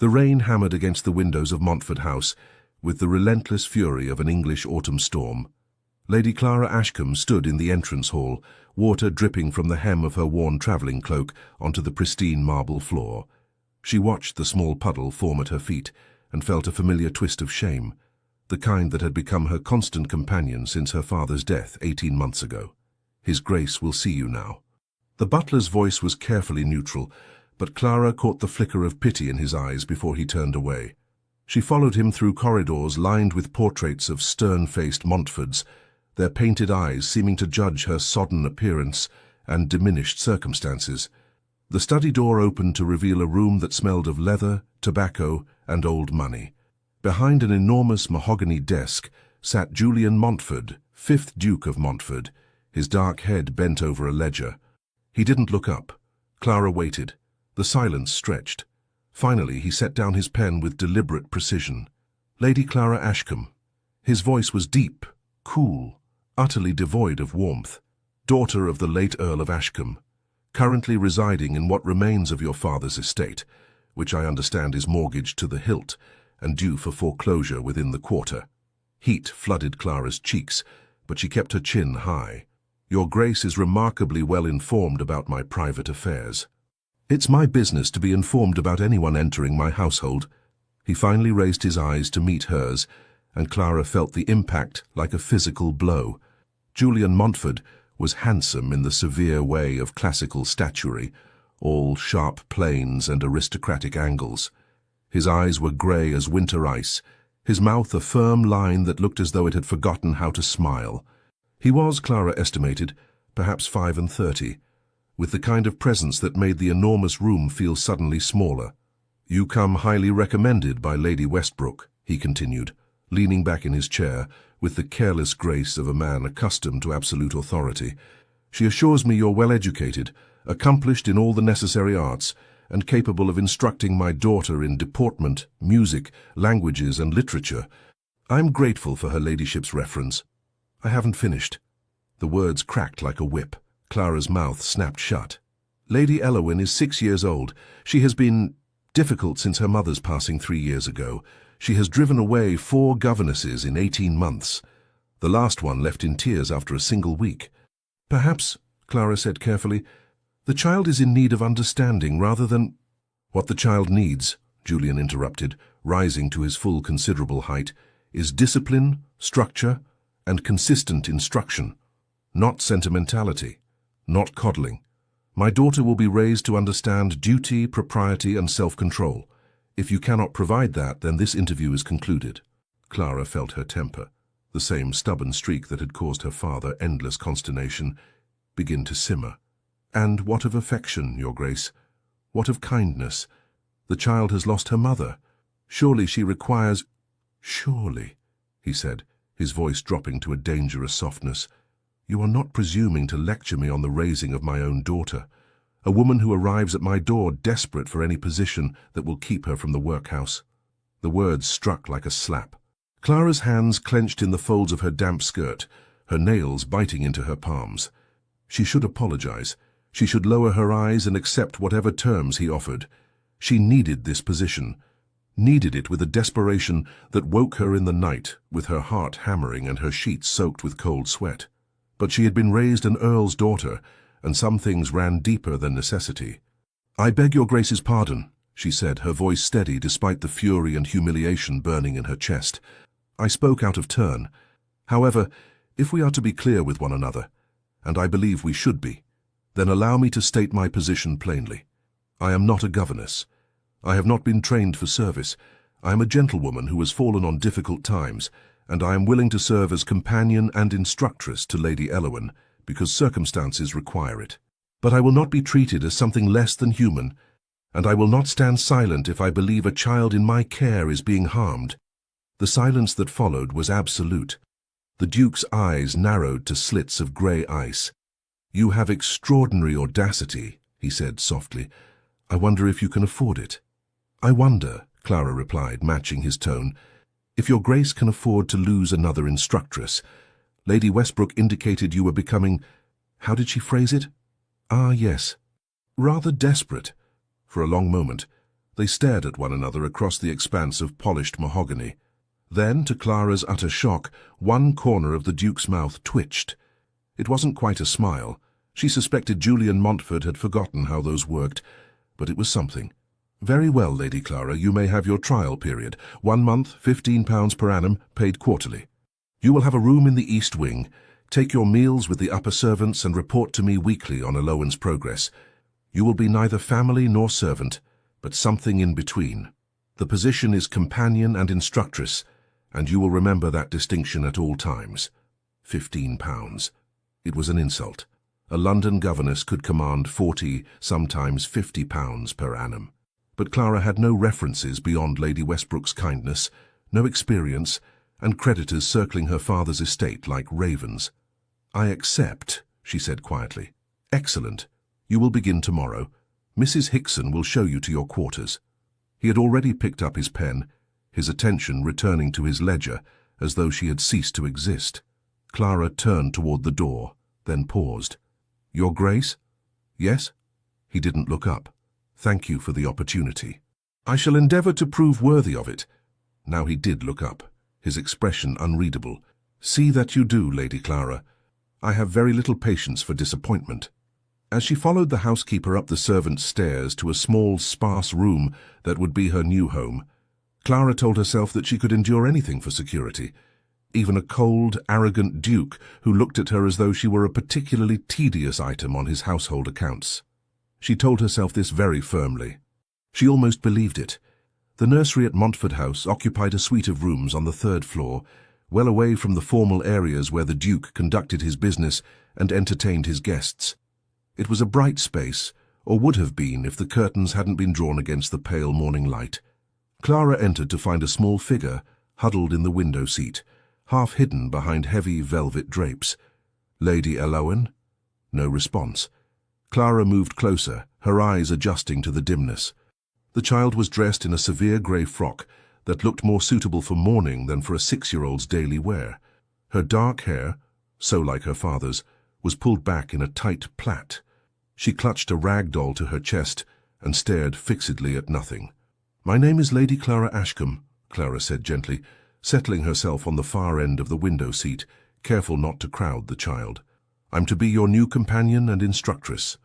The rain hammered against the windows of Montfort House with the relentless fury of an English autumn storm. Lady Clara Ashcombe stood in the entrance hall, water dripping from the hem of her worn travelling cloak onto the pristine marble floor. She watched the small puddle form at her feet and felt a familiar twist of shame, the kind that had become her constant companion since her father's death 18 months ago. "His Grace will see you now." The butler's voice was carefully neutral, but Clara caught the flicker of pity in his eyes before he turned away. She followed him through corridors lined with portraits of stern-faced Montforts, their painted eyes seeming to judge her sodden appearance and diminished circumstances. The study door opened to reveal a room that smelled of leather, tobacco, and old money. Behind an enormous mahogany desk sat Julian Montfort, 5th Duke of Montfort, his dark head bent over a ledger. He didn't look up. Clara waited. The silence stretched. Finally, he set down his pen with deliberate precision. "Lady Clara Ashcombe." His voice was deep, cool, utterly devoid of warmth. "Daughter of the late Earl of Ashcombe, currently residing in what remains of your father's estate, which I understand is mortgaged to the hilt and due for foreclosure within the quarter." Heat flooded Clara's cheeks, but she kept her chin high. "Your Grace is remarkably well informed about my private affairs." "It's my business to be informed about anyone entering my household." He finally raised his eyes to meet hers, and Clara felt the impact like a physical blow. Julian Montfort was handsome in the severe way of classical statuary, all sharp planes and aristocratic angles. His eyes were grey as winter ice, his mouth a firm line that looked as though it had forgotten how to smile. He was, Clara estimated, perhaps 35, with the kind of presence that made the enormous room feel suddenly smaller. "You come highly recommended by Lady Westbrook," he continued, leaning back in his chair with the careless grace of a man accustomed to absolute authority. "She assures me you're well educated, accomplished in all the necessary arts, and capable of instructing my daughter in deportment, music, languages, and literature. I'm grateful for her ladyship's reference." "I haven't finished." The words cracked like a whip. Clara's mouth snapped shut. "Lady Elowin is 6 years old. She has been difficult since her mother's passing 3 years ago. She has driven away 4 governesses in 18 months. The last one left in tears after a single week." "Perhaps," Clara said carefully, "the child is in need of understanding rather than—" "What the child needs," Julian interrupted, rising to his full considerable height, "is discipline, structure, and consistent instruction. Not sentimentality. Not coddling. My daughter will be raised to understand duty, propriety, and self-control. If you cannot provide that, then this interview is concluded." Clara felt her temper, the same stubborn streak that had caused her father endless consternation, begin to simmer. "And what of affection, Your Grace? What of kindness? The child has lost her mother. Surely she requires—" "Surely," he said, his voice dropping to a dangerous softness. "You are not presuming to lecture me on the raising of my own daughter, a woman who arrives at my door desperate for any position that will keep her from the workhouse." The words struck like a slap. Clara's hands clenched in the folds of her damp skirt, her nails biting into her palms. She should apologize. She should lower her eyes and accept whatever terms he offered. She needed this position, needed it with a desperation that woke her in the night, with her heart hammering and her sheets soaked with cold sweat. But she had been raised an earl's daughter, and some things ran deeper than necessity. "I beg your Grace's pardon," she said, her voice steady despite the fury and humiliation burning in her chest. "I spoke out of turn. However, if we are to be clear with one another, and I believe we should be, then allow me to state my position plainly. I am not a governess. I have not been trained for service. I am a gentlewoman who has fallen on difficult times, and I am willing to serve as companion and instructress to Lady Elowin, because circumstances require it. But I will not be treated as something less than human, and I will not stand silent if I believe a child in my care is being harmed." The silence that followed was absolute. The Duke's eyes narrowed to slits of grey ice. "You have extraordinary audacity," he said softly. "I wonder if you can afford it." "I wonder," Clara replied, matching his tone, "if your Grace can afford to lose another instructress. Lady Westbrook indicated you were becoming—" how did she phrase it? "Ah, yes. Rather desperate." For a long moment, They stared at one another across the expanse of polished mahogany. Then, to Clara's utter shock, one corner of the Duke's mouth twitched. It wasn't quite a smile. She suspected Julian Montfort had forgotten how those worked, but it was something. "Very well, Lady Clara, you may have your trial period. 1 month, £15 per annum, paid quarterly. You will have a room in the East Wing. Take your meals with the upper servants and report to me weekly on Alohan's progress. You will be neither family nor servant, but something in between. The position is companion and instructress, and you will remember that distinction at all times." £15. It was an insult. A London governess could command £40, sometimes £50 per annum. But Clara had no references beyond Lady Westbrook's kindness, no experience, and creditors circling her father's estate like ravens. "I accept," she said quietly. "Excellent. You will begin tomorrow. Mrs. Hickson will show you to your quarters." He had already picked up his pen, his attention returning to his ledger as though she had ceased to exist. Clara turned toward the door, then paused. "Your Grace?" "Yes?" He didn't look up. "Thank you for the opportunity. I shall endeavour to prove worthy of it." Now he did look up, his expression unreadable. "See that you do, Lady Clara. I have very little patience for disappointment." As she followed the housekeeper up the servants' stairs to a small, sparse room that would be her new home, Clara told herself that she could endure anything for security, even a cold, arrogant duke who looked at her as though she were a particularly tedious item on his household accounts. She told herself this very firmly. She almost believed it. The nursery at Montfort House occupied a suite of rooms on the 3rd floor, well away from the formal areas where the Duke conducted his business and entertained his guests. It was a bright space, or would have been if the curtains hadn't been drawn against the pale morning light. Clara entered to find a small figure huddled in the window seat, half hidden behind heavy velvet drapes. "Lady Alohan?" No response. Clara moved closer, her eyes adjusting to the dimness. The child was dressed in a severe grey frock that looked more suitable for mourning than for a 6-year-old's daily wear. Her dark hair, so like her father's, was pulled back in a tight plait. She clutched a rag doll to her chest and stared fixedly at nothing. "My name is Lady Clara Ashcombe," Clara said gently, settling herself on the far end of the window seat, careful not to crowd the child. "I'm to be your new companion and instructress."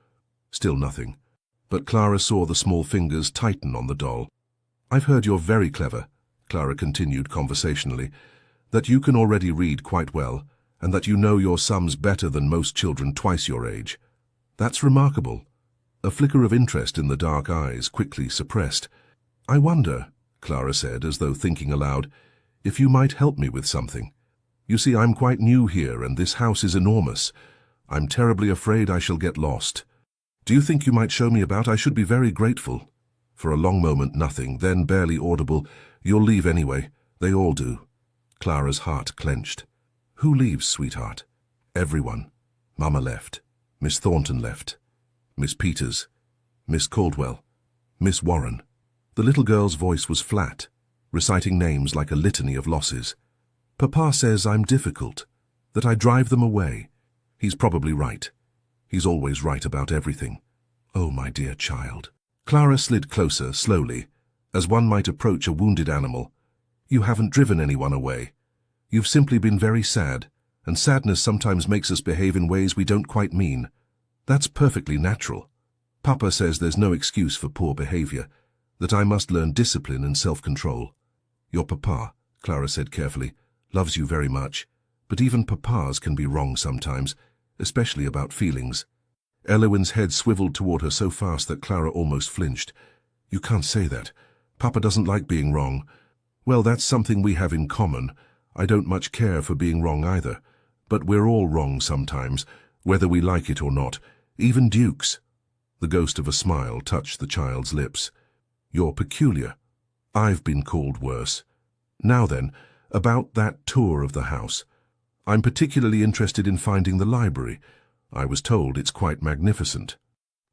Still nothing. But Clara saw the small fingers tighten on the doll. "I've heard you're very clever," Clara continued conversationally, "that you can already read quite well, and that you know your sums better than most children twice your age. That's remarkable." A flicker of interest in the dark eyes quickly suppressed. "I wonder," Clara said, as though thinking aloud, "if you might help me with something. You see, I'm quite new here, and this house is enormous. I'm terribly afraid I shall get lost. Do you think you might show me about? I should be very grateful." For a long moment nothing, then barely audible, "You'll leave anyway. They all do." Clara's heart clenched. "Who leaves, sweetheart?" "Everyone. Mama left. Miss Thornton left. Miss Peters. Miss Caldwell. Miss Warren." The little girl's voice was flat, reciting names like a litany of losses. "Papa says I'm difficult, that I drive them away. He's probably right. He's always right about everything. Oh, my dear child." Clara slid closer, slowly, as one might approach a wounded animal. "You haven't driven anyone away. You've simply been very sad, and sadness sometimes makes us behave in ways we don't quite mean. That's perfectly natural. Papa says there's no excuse for poor behavior, that I must learn discipline and self-control. Your papa," Clara said carefully, "loves you very much, but even papas can be wrong sometimes, especially about feelings." Elowen's head swiveled toward her so fast that Clara almost flinched. "You can't say that. Papa doesn't like being wrong." "Well, that's something we have in common. I don't much care for being wrong either. But we're all wrong sometimes, whether we like it or not, even dukes." The ghost of a smile touched the child's lips. "You're peculiar. I've been called worse. Now then, about that tour of the house. I'm particularly interested in finding the library. I was told it's quite magnificent."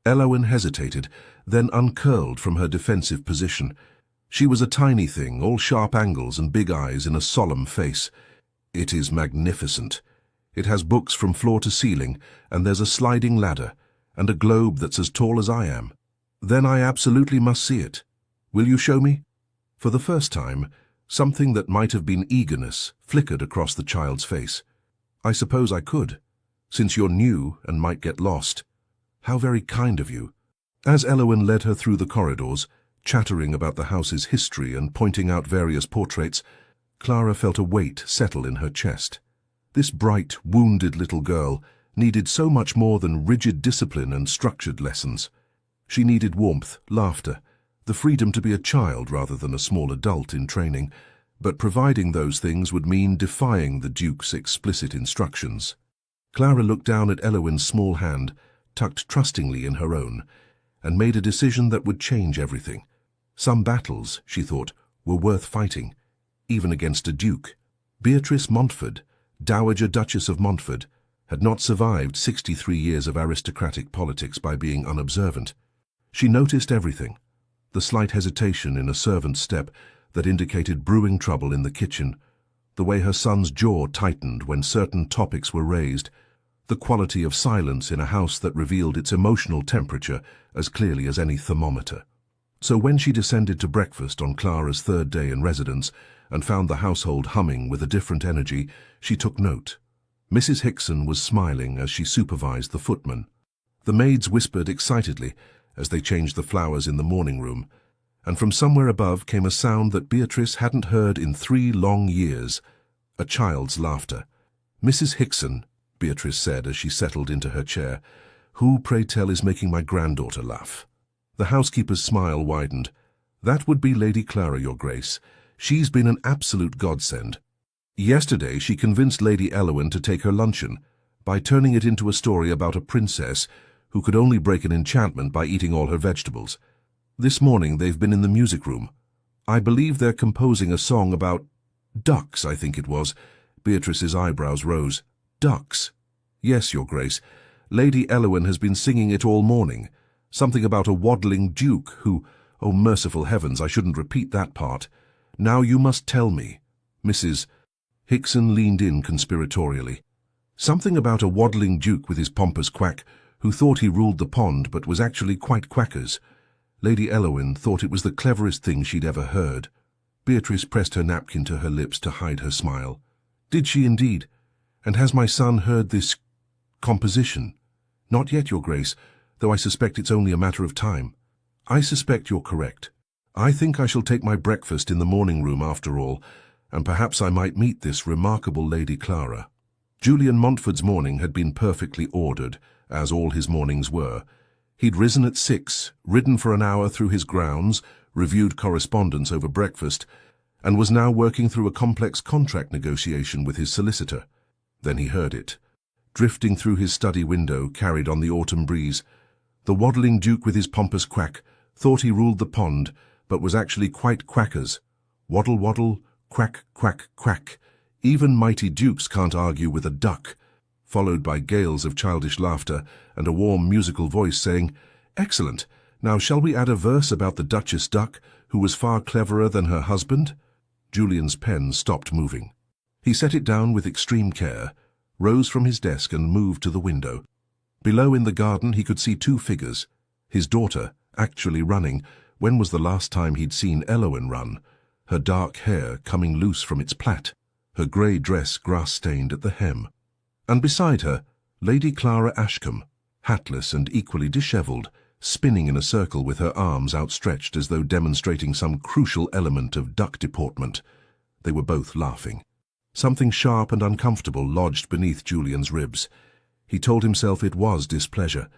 Elowen hesitated, then uncurled from her defensive position. She was a tiny thing, all sharp angles and big eyes in a solemn face. "It is magnificent. It has books from floor to ceiling, and there's a sliding ladder, and a globe that's as tall as I am." "Then I absolutely must see it. Will you show me? For the first time, something that might have been eagerness flickered across the child's face. I suppose I could, since you're new and might get lost. How very kind of you. As Elowen led her through the corridors, chattering about the house's history and pointing out various portraits, Clara felt a weight settle in her chest. This bright, wounded little girl needed so much more than rigid discipline and structured lessons. She needed warmth, laughter, the freedom to be a child rather than a small adult in training, but providing those things would mean defying the Duke's explicit instructions. Clara looked down at Elowen's small hand, tucked trustingly in her own, and made a decision that would change everything. Some battles, she thought, were worth fighting, even against a duke. Beatrice Montford, Dowager Duchess of Montford, had not survived 63 years of aristocratic politics by being unobservant. She noticed everything. The slight hesitation in a servant's step that indicated brewing trouble in the kitchen, the way her son's jaw tightened when certain topics were raised, the quality of silence in a house that revealed its emotional temperature as clearly as any thermometer. So when she descended to breakfast on Clara's third day in residence and found the household humming with a different energy, she took note. Mrs. Hickson was smiling as she supervised the footman. The maids whispered excitedly as they changed the flowers in the morning room, and from somewhere above came a sound that Beatrice hadn't heard in 3 long years, a child's laughter. "Mrs. Hickson," Beatrice said as she settled into her chair, "who, pray tell, is making my granddaughter laugh?" The housekeeper's smile widened. "That would be Lady Clara, Your Grace. She's been an absolute godsend. Yesterday she convinced Lady Elowen to take her luncheon by turning it into a story about a princess who could only break an enchantment by eating all her vegetables. This morning they've been in the music room. I believe they're composing a song about ducks, I think it was." Beatrice's eyebrows rose. "Ducks?" "Yes, Your Grace. Lady Elowen has been singing it all morning. Something about a waddling duke who— oh, merciful heavens, I shouldn't repeat that part. Now you must tell me." Mrs. Hickson leaned in conspiratorially. "Something about a waddling duke with his pompous quack, who thought he ruled the pond but was actually quite quackers." Lady Elowen thought it was the cleverest thing she'd ever heard. Beatrice pressed her napkin to her lips to hide her smile. "Did she indeed? And has my son heard this composition?" "Not yet, Your Grace, though I suspect it's only a matter of time." "I suspect you're correct. I think I shall take my breakfast in the morning room after all, and perhaps I might meet this remarkable Lady Clara." Julian Montford's morning had been perfectly ordered, as all his mornings were. He'd risen at 6, ridden for an hour through his grounds, reviewed correspondence over breakfast, and was now working through a complex contract negotiation with his solicitor. Then he heard it, drifting through his study window, carried on the autumn breeze. The waddling duke with his pompous quack thought he ruled the pond, but was actually quite quackers. Waddle, waddle, quack, quack, quack. Even mighty dukes can't argue with a duck. Followed by gales of childish laughter and a warm musical voice saying, "Excellent. Now shall we add a verse about the Duchess Duck, who was far cleverer than her husband?" Julian's pen stopped moving. He set it down with extreme care, rose from his desk and moved to the window. Below in the garden he could see 2 figures. His daughter, actually running. When was the last time he'd seen Elowen run? Her dark hair coming loose from its plait, her grey dress grass-stained at the hem. And beside her, Lady Clara Ashcombe, hatless and equally dishevelled, spinning in a circle with her arms outstretched as though demonstrating some crucial element of duck deportment. They were both laughing. Something sharp and uncomfortable lodged beneath Julian's ribs. He told himself it was displeasure.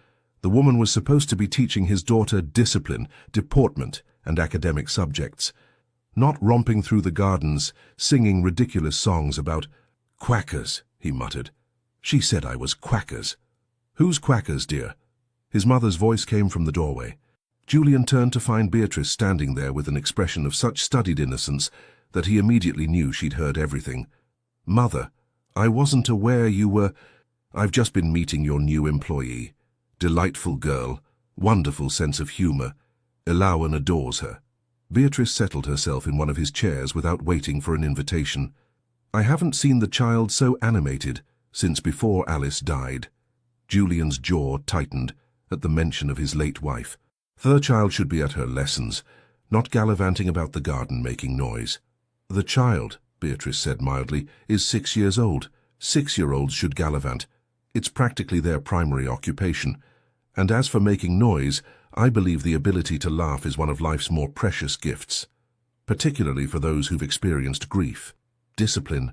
The woman was supposed to be teaching his daughter discipline, deportment, and academic subjects, not romping through the gardens, singing ridiculous songs about quackers, he muttered. "She said I was quackers." "Who's quackers, dear?" His mother's voice came from the doorway. Julian turned to find Beatrice standing there with an expression of such studied innocence that he immediately knew she'd heard everything. "Mother, I wasn't aware you were— I've just been meeting your new employee. Delightful girl, wonderful sense of humour. Elowen adores her." Beatrice settled herself in one of his chairs without waiting for an invitation. "I haven't seen the child so animated since before Alice died." Julian's jaw tightened at the mention of his late wife. The child should be at her lessons, not gallivanting about the garden making noise. The child, Beatrice said mildly, is 6 years old. 6-year-olds should gallivant. It's practically their primary occupation. And as for making noise, I believe the ability to laugh is one of life's more precious gifts, particularly for those who've experienced grief. Discipline.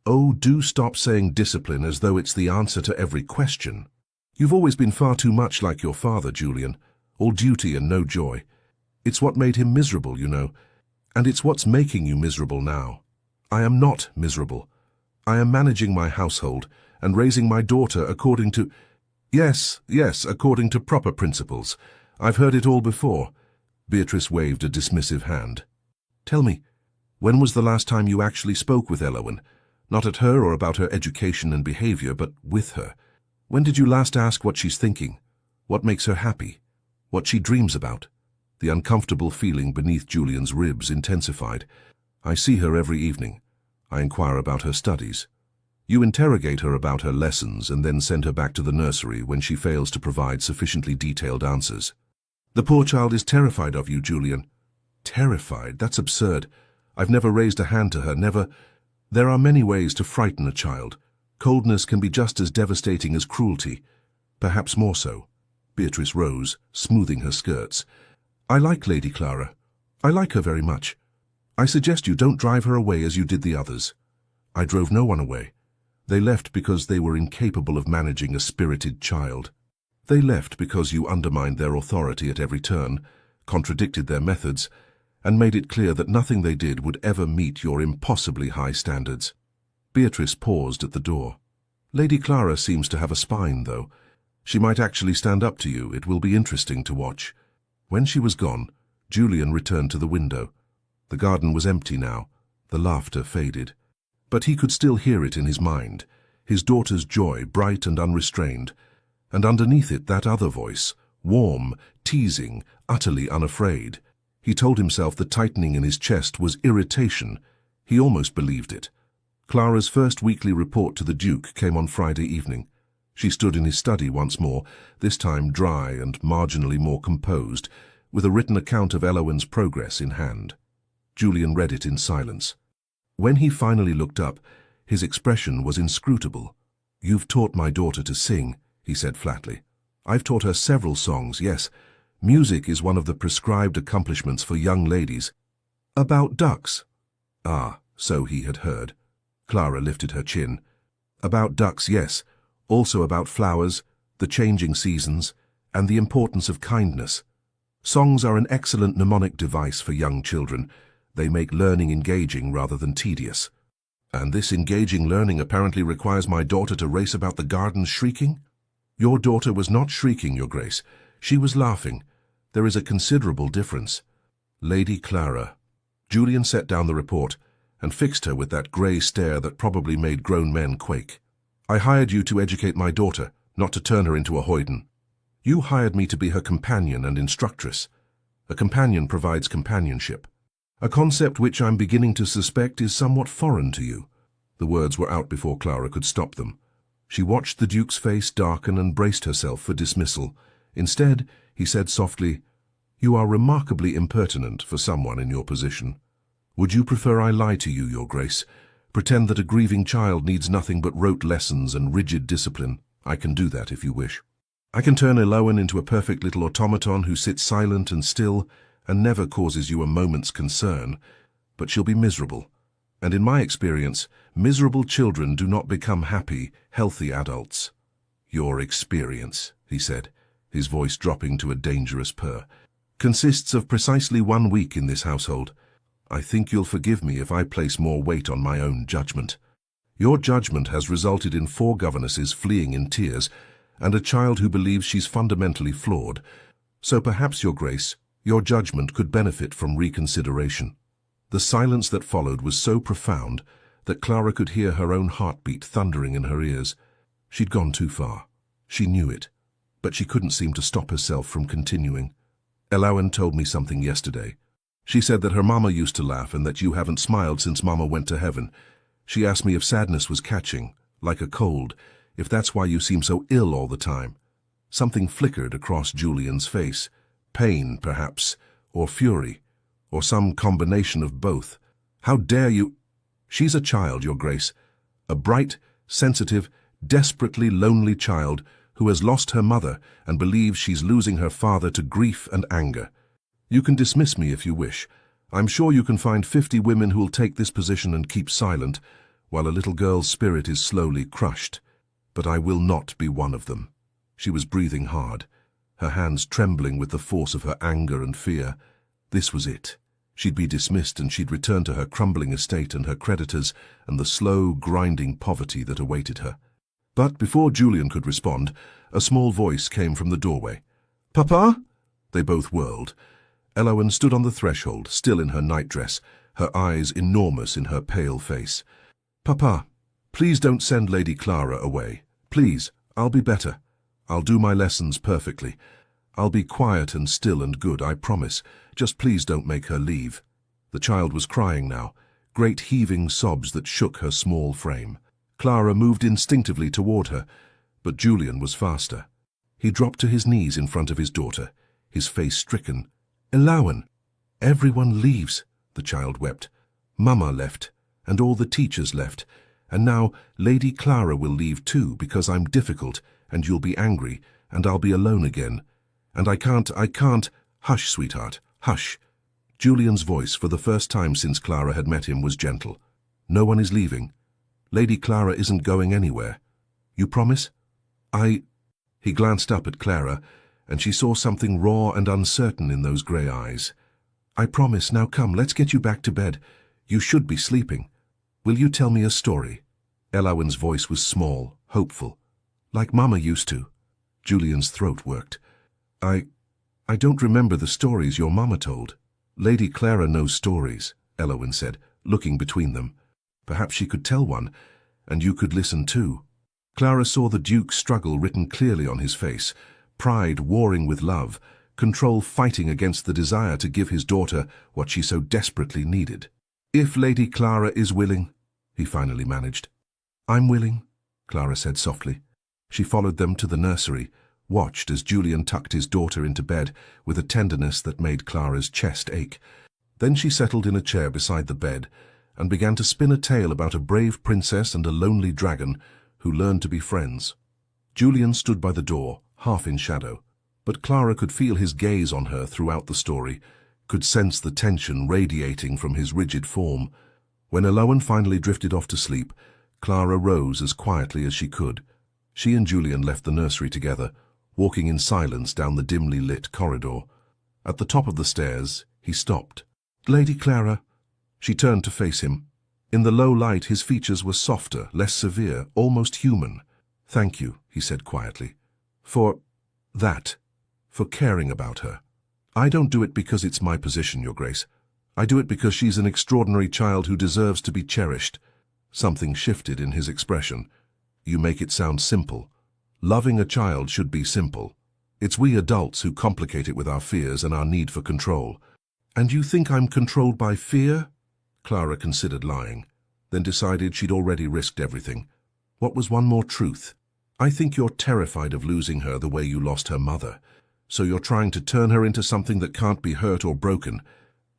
Oh, do stop saying discipline as though it's the answer to every question. You've always been far too much like your father, Julian, all duty and no joy. It's what made him miserable, you know, and it's what's making you miserable now. I am not miserable. I am managing my household and raising my daughter according to... Yes, according to proper principles. I've heard it all before. Beatrice waved a dismissive hand. Tell me, when was the last time you actually spoke with Elowen? Not at her or about her education and behavior, but with her. When did you last ask what she's thinking? What makes her happy? What she dreams about? The uncomfortable feeling beneath Julian's ribs intensified. I see her every evening. I inquire about her studies. You interrogate her about her lessons and then send her back to the nursery when she fails to provide sufficiently detailed answers. The poor child is terrified of you, Julian. Terrified? That's absurd. I've never raised a hand to her, never. There are many ways to frighten a child. Coldness can be just as devastating as cruelty, perhaps more so. Beatrice rose, smoothing her skirts. I like Lady Clara. I like her very much. I suggest you don't drive her away as you did the others. I drove no one away. They left because they were incapable of managing a spirited child. They left because you undermined their authority at every turn, contradicted their methods, and made it clear that nothing they did would ever meet your impossibly high standards. Beatrice paused at the door. Lady Clara seems to have a spine, though. She might actually stand up to you. It will be interesting to watch. When she was gone, Julian returned to the window. The garden was empty now. The laughter faded. But he could still hear it in his mind, his daughter's joy, bright and unrestrained, and underneath it that other voice, warm, teasing, utterly unafraid. He told himself the tightening in his chest was irritation. He almost believed it. Clara's first weekly report to the Duke came on Friday evening. She stood in his study once more, this time dry and marginally more composed, with a written account of Elowen's progress in hand. Julian read it in silence. When he finally looked up, his expression was inscrutable. You've taught my daughter to sing, he said flatly. I've taught her several songs, yes. Music is one of the prescribed accomplishments for young ladies. About ducks. Ah, so he had heard. Clara lifted her chin. About ducks, yes. Also about flowers, the changing seasons, and the importance of kindness. Songs are an excellent mnemonic device for young children. They make learning engaging rather than tedious. And this engaging learning apparently requires my daughter to race about the garden shrieking? Your daughter was not shrieking, Your Grace. She was laughing. There is a considerable difference. Lady Clara. Julian set down the report and fixed her with that grey stare that probably made grown men quake. I hired you to educate my daughter, not to turn her into a hoyden. You hired me to be her companion and instructress. A companion provides companionship. A concept which I'm beginning to suspect is somewhat foreign to you. The words were out before Clara could stop them. She watched the Duke's face darken and braced herself for dismissal. Instead, he said softly, You are remarkably impertinent for someone in your position. Would you prefer I lie to you, Your Grace? Pretend that a grieving child needs nothing but rote lessons and rigid discipline? I can do that if you wish. I can turn Elowen into a perfect little automaton who sits silent and still and never causes you a moment's concern, but she'll be miserable. And in my experience, miserable children do not become happy, healthy adults. Your experience, he said, his voice dropping to a dangerous purr, consists of precisely 1 week in this household. I think you'll forgive me if I place more weight on my own judgment. Your judgment has resulted in 4 governesses fleeing in tears, and a child who believes she's fundamentally flawed. So perhaps, Your Grace, your judgment could benefit from reconsideration. The silence that followed was so profound that Clara could hear her own heartbeat thundering in her ears. She'd gone too far. She knew it, but she couldn't seem to stop herself from continuing. Elowen told me something yesterday. She said that her mama used to laugh and that you haven't smiled since mama went to heaven. She asked me if sadness was catching, like a cold, if that's why you seem so ill all the time. Something flickered across Julian's face. Pain, perhaps, or fury. Or some combination of both. How dare you? She's a child, Your Grace. A bright, sensitive, desperately lonely child who has lost her mother and believes she's losing her father to grief and anger. You can dismiss me if you wish. I'm sure you can find 50 women who'll take this position and keep silent, while a little girl's spirit is slowly crushed. But I will not be one of them. She was breathing hard, her hands trembling with the force of her anger and fear. This was it. She'd be dismissed and she'd return to her crumbling estate and her creditors and the slow, grinding poverty that awaited her. But before Julian could respond, a small voice came from the doorway. "Papa?" They both whirled. Elowen stood on the threshold, still in her nightdress, her eyes enormous in her pale face. "Papa, please don't send Lady Clara away. Please, I'll be better. I'll do my lessons perfectly. I'll be quiet and still and good, I promise. Just please don't make her leave." The child was crying now, great heaving sobs that shook her small frame. Clara moved instinctively toward her, but Julian was faster. He dropped to his knees in front of his daughter, his face stricken. "Elowen!" "Everyone leaves," the child wept. "Mama left, and all the teachers left, and now Lady Clara will leave too because I'm difficult, and you'll be angry, and I'll be alone again. And I can't. Hush, sweetheart, hush." Julian's voice, for the first time since Clara had met him, was gentle. "No one is leaving. Lady Clara isn't going anywhere. You promise?" He glanced up at Clara, and she saw something raw and uncertain in those grey eyes. "I promise. Now come, let's get you back to bed. You should be sleeping. Will you tell me a story?" Elowen's voice was small, hopeful. "Like Mama used to." Julian's throat worked. I don't remember the stories your Mama told." "Lady Clara knows stories," Elowen said, looking between them. "Perhaps she could tell one, and you could listen too." Clara saw the Duke's struggle written clearly on his face, pride warring with love, control fighting against the desire to give his daughter what she so desperately needed. "If Lady Clara is willing," he finally managed. "I'm willing," Clara said softly. She followed them to the nursery, watched as Julian tucked his daughter into bed with a tenderness that made Clara's chest ache. Then she settled in a chair beside the bed and began to spin a tale about a brave princess and a lonely dragon who learned to be friends. Julian stood by the door, half in shadow, but Clara could feel his gaze on her throughout the story, could sense the tension radiating from his rigid form. When Elowen finally drifted off to sleep, Clara rose as quietly as she could. She and Julian left the nursery together, walking in silence down the dimly lit corridor. At the top of the stairs, he stopped. "Lady Clara." She turned to face him. In the low light, his features were softer, less severe, almost human. "Thank you," he said quietly, "for caring about her. I don't do it because it's my position, Your Grace. I do it because she's an extraordinary child who deserves to be cherished." Something shifted in his expression. "You make it sound simple. Loving a child should be simple. It's we adults who complicate it with our fears and our need for control." "And you think I'm controlled by fear?" Clara considered lying, then decided she'd already risked everything. What was one more truth? "I think you're terrified of losing her the way you lost her mother. So you're trying to turn her into something that can't be hurt or broken.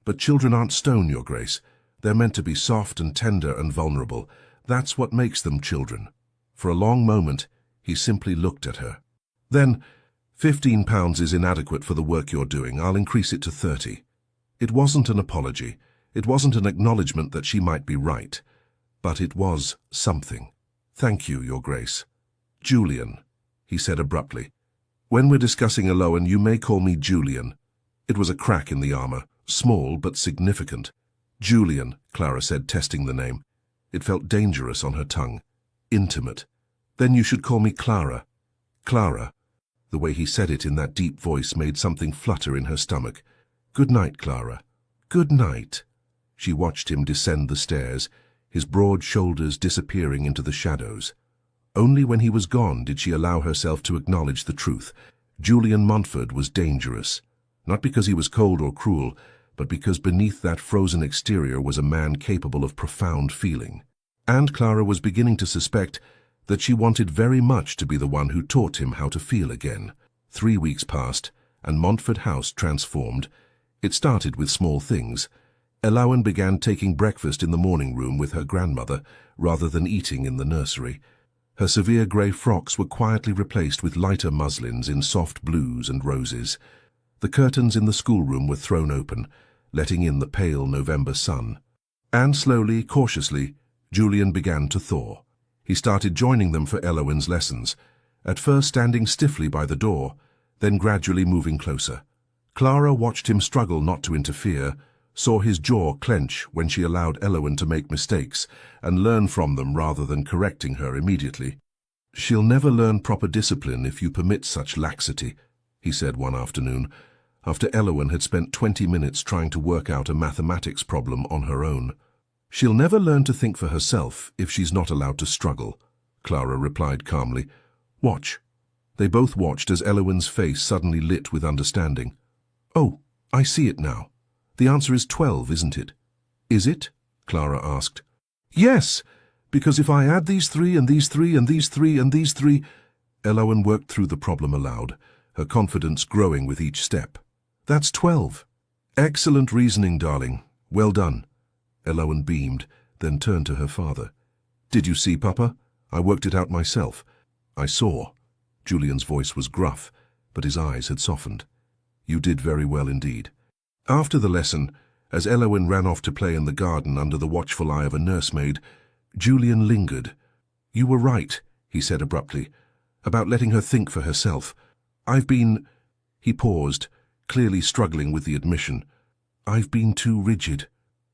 But children aren't stone, Your Grace. They're meant to be soft and tender and vulnerable. That's what makes them children." For a long moment, he simply looked at her. Then, £15 is inadequate for the work you're doing. I'll increase it to 30. It wasn't an apology. It wasn't an acknowledgement that she might be right. But it was something. "Thank you, Your Grace." "Julian," he said abruptly. "When we're discussing Elowen, you may call me Julian." It was a crack in the armor, small but significant. "Julian," Clara said, testing the name. It felt dangerous on her tongue. Intimate. "Then you should call me Clara." "Clara." The way he said it in that deep voice made something flutter in her stomach. "Good night, Clara." "Good night." She watched him descend the stairs, his broad shoulders disappearing into the shadows. Only when he was gone did she allow herself to acknowledge the truth. Julian Montfort was dangerous, not because he was cold or cruel, but because beneath that frozen exterior was a man capable of profound feeling. And Clara was beginning to suspect that she wanted very much to be the one who taught him how to feel again. 3 weeks passed, and Montfort House transformed. It started with small things. Elowen began taking breakfast in the morning room with her grandmother, rather than eating in the nursery. Her severe grey frocks were quietly replaced with lighter muslins in soft blues and roses. The curtains in the schoolroom were thrown open, letting in the pale November sun. And slowly, cautiously, Julian began to thaw. He started joining them for Elowen's lessons, at first standing stiffly by the door, then gradually moving closer. Clara watched him struggle not to interfere, saw his jaw clench when she allowed Elowen to make mistakes, and learn from them rather than correcting her immediately. "She'll never learn proper discipline if you permit such laxity," he said one afternoon, after Elowen had spent 20 minutes trying to work out a mathematics problem on her own. "She'll never learn to think for herself if she's not allowed to struggle," Clara replied calmly. "Watch." They both watched as Elowen's face suddenly lit with understanding. "Oh, I see it now. The answer is 12, isn't it?" "Is it?" Clara asked. "Yes, because if I add these three and these three and these three and these three—" Elowen worked through the problem aloud, her confidence growing with each step. "That's 12. Excellent reasoning, darling. Well done." Elowen beamed, then turned to her father. "Did you see, Papa? I worked it out myself." "I saw." Julian's voice was gruff, but his eyes had softened. "You did very well indeed." After the lesson, as Elowen ran off to play in the garden under the watchful eye of a nursemaid, Julian lingered. "You were right," he said abruptly, "about letting her think for herself. I've been—" He paused, clearly struggling with the admission. "I've been too rigid."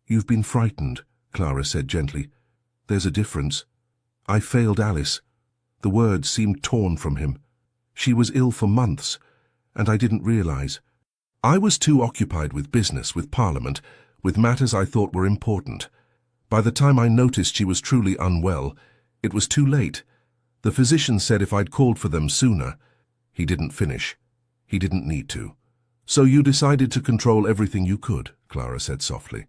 "You've been frightened," Clara said gently. "There's a difference. I failed Alice." The words seemed torn from him. "She was ill for months, and I didn't realize. I was too occupied with business, with Parliament, with matters I thought were important. By the time I noticed she was truly unwell, it was too late. The physician said if I'd called for them sooner—" He didn't finish. He didn't need to. "So you decided to control everything you could," Clara said softly.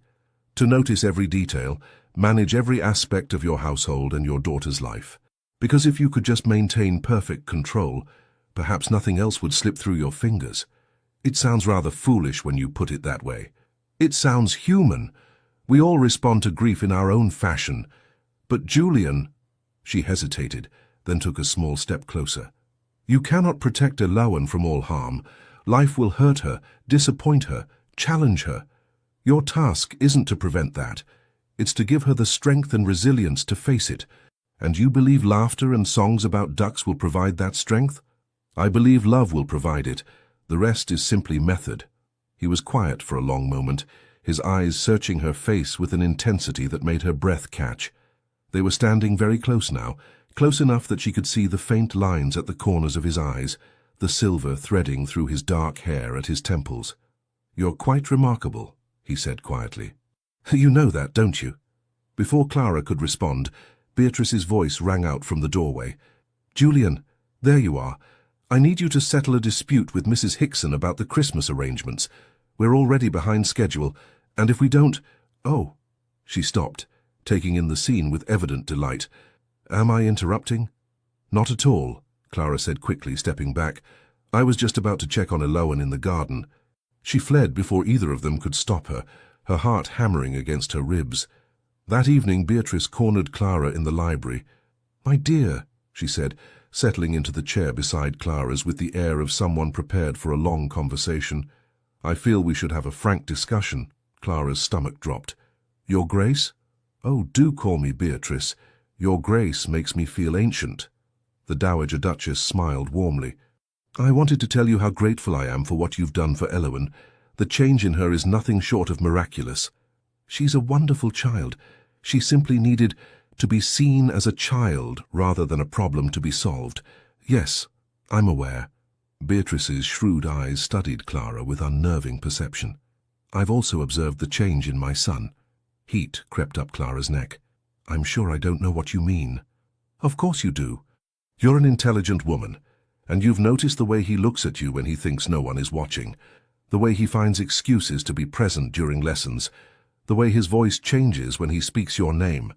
"To notice every detail, manage every aspect of your household and your daughter's life. Because if you could just maintain perfect control, perhaps nothing else would slip through your fingers. It sounds rather foolish when you put it that way. It sounds human. We all respond to grief in our own fashion. But Julian—" She hesitated, then took a small step closer. "You cannot protect Elowen from all harm. Life will hurt her, disappoint her, challenge her. Your task isn't to prevent that. It's to give her the strength and resilience to face it. And you believe laughter and songs about ducks will provide that strength? I believe love will provide it. The rest is simply method." He was quiet for a long moment, his eyes searching her face with an intensity that made her breath catch. They were standing very close now, close enough that she could see the faint lines at the corners of his eyes, the silver threading through his dark hair at his temples. "You're quite remarkable," he said quietly. "You know that, don't you?" Before Clara could respond, Beatrice's voice rang out from the doorway. "Julian, there you are. I need you to settle a dispute with Mrs. Hickson about the Christmas arrangements. We're already behind schedule, and if we don't—" "Oh," she stopped, taking in the scene with evident delight. "Am I interrupting?" "Not at all," Clara said quickly, stepping back. "I was just about to check on Elowen in the garden." She fled before either of them could stop her, her heart hammering against her ribs. That evening Beatrice cornered Clara in the library. "My dear," she said, settling into the chair beside Clara's with the air of someone prepared for a long conversation. "I feel we should have a frank discussion." Clara's stomach dropped. "Your Grace?" "Oh, do call me Beatrice. Your Grace makes me feel ancient." The Dowager Duchess smiled warmly. "I wanted to tell you how grateful I am for what you've done for Elowen. The change in her is nothing short of miraculous. She's a wonderful child. She simply needed to be seen as a child rather than a problem to be solved. Yes, I'm aware." Beatrice's shrewd eyes studied Clara with unnerving perception. "I've also observed the change in my son." Heat crept up Clara's neck. "I'm sure I don't know what you mean." "Of course you do. You're an intelligent woman, and you've noticed the way he looks at you when he thinks no one is watching, the way he finds excuses to be present during lessons, the way his voice changes when he speaks your name.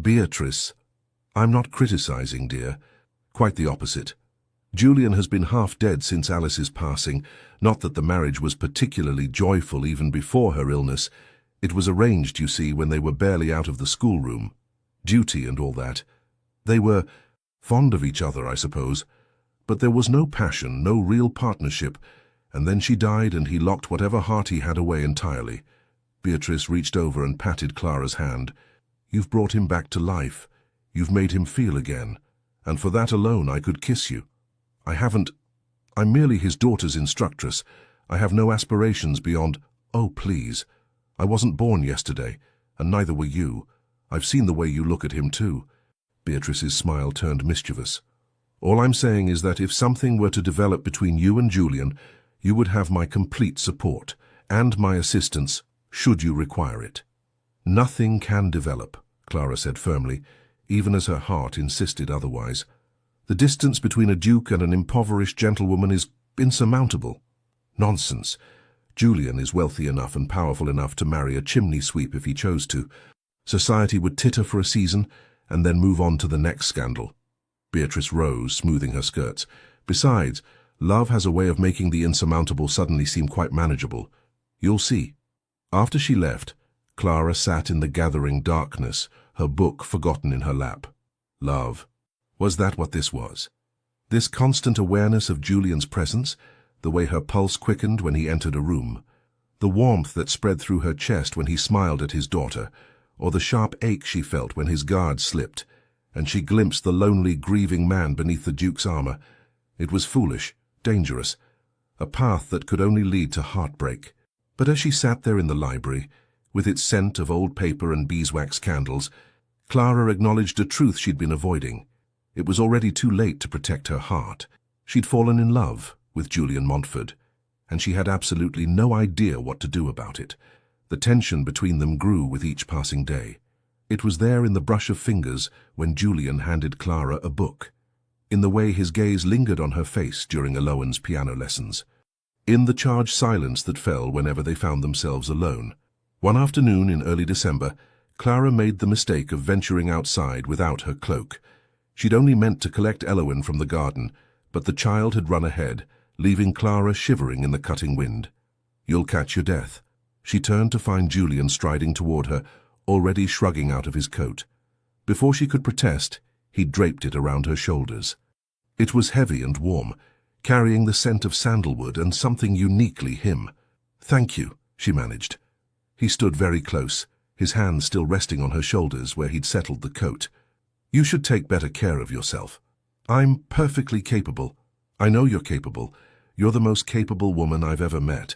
Beatrice." "I'm not criticizing, dear. Quite the opposite. Julian has been half dead since Alice's passing, not that the marriage was particularly joyful even before her illness. It was arranged, you see, when they were barely out of the schoolroom. Duty and all that. They were fond of each other, I suppose, but there was no passion, no real partnership, and then she died and he locked whatever heart he had away entirely. Beatrice reached over and patted Clara's hand. You've brought him back to life. You've made him feel again, and for that alone I could kiss you. I'm merely his daughter's instructress. I have no aspirations beyond, oh please. I wasn't born yesterday, and neither were you. I've seen the way you look at him too. Beatrice's smile turned mischievous. All I'm saying is that if something were to develop between you and Julian, you would have my complete support, and my assistance, should you require it. Nothing can develop, Clara said firmly, even as her heart insisted otherwise. The distance between a duke and an impoverished gentlewoman is insurmountable. Nonsense. Julian is wealthy enough and powerful enough to marry a chimney sweep if he chose to. Society would titter for a season, and then move on to the next scandal. Beatrice rose, smoothing her skirts. Besides, love has a way of making the insurmountable suddenly seem quite manageable. You'll see. After she left, Clara sat in the gathering darkness, her book forgotten in her lap. Love. Was that what this was? This constant awareness of Julian's presence, the way her pulse quickened when he entered a room, the warmth that spread through her chest when he smiled at his daughter, or the sharp ache she felt when his guard slipped, and she glimpsed the lonely, grieving man beneath the Duke's armor. It was foolish, dangerous, a path that could only lead to heartbreak. But as she sat there in the library, with its scent of old paper and beeswax candles, Clara acknowledged a truth she'd been avoiding. It was already too late to protect her heart. She'd fallen in love with Julian Montfort, and she had absolutely no idea what to do about it. The tension between them grew with each passing day. It was there in the brush of fingers when Julian handed Clara a book, in the way his gaze lingered on her face during Alohan's piano lessons, in the charged silence that fell whenever they found themselves alone. One afternoon in early December, Clara made the mistake of venturing outside without her cloak. She'd only meant to collect Alohan from the garden, but the child had run ahead, leaving Clara shivering in the cutting wind. You'll catch your death. She turned to find Julian striding toward her, already shrugging out of his coat. Before she could protest, he'd draped it around her shoulders. It was heavy and warm, carrying the scent of sandalwood and something uniquely him. Thank you, she managed. He stood very close, his hands still resting on her shoulders where he'd settled the coat. You should take better care of yourself. I'm perfectly capable. I know you're capable. You're the most capable woman I've ever met.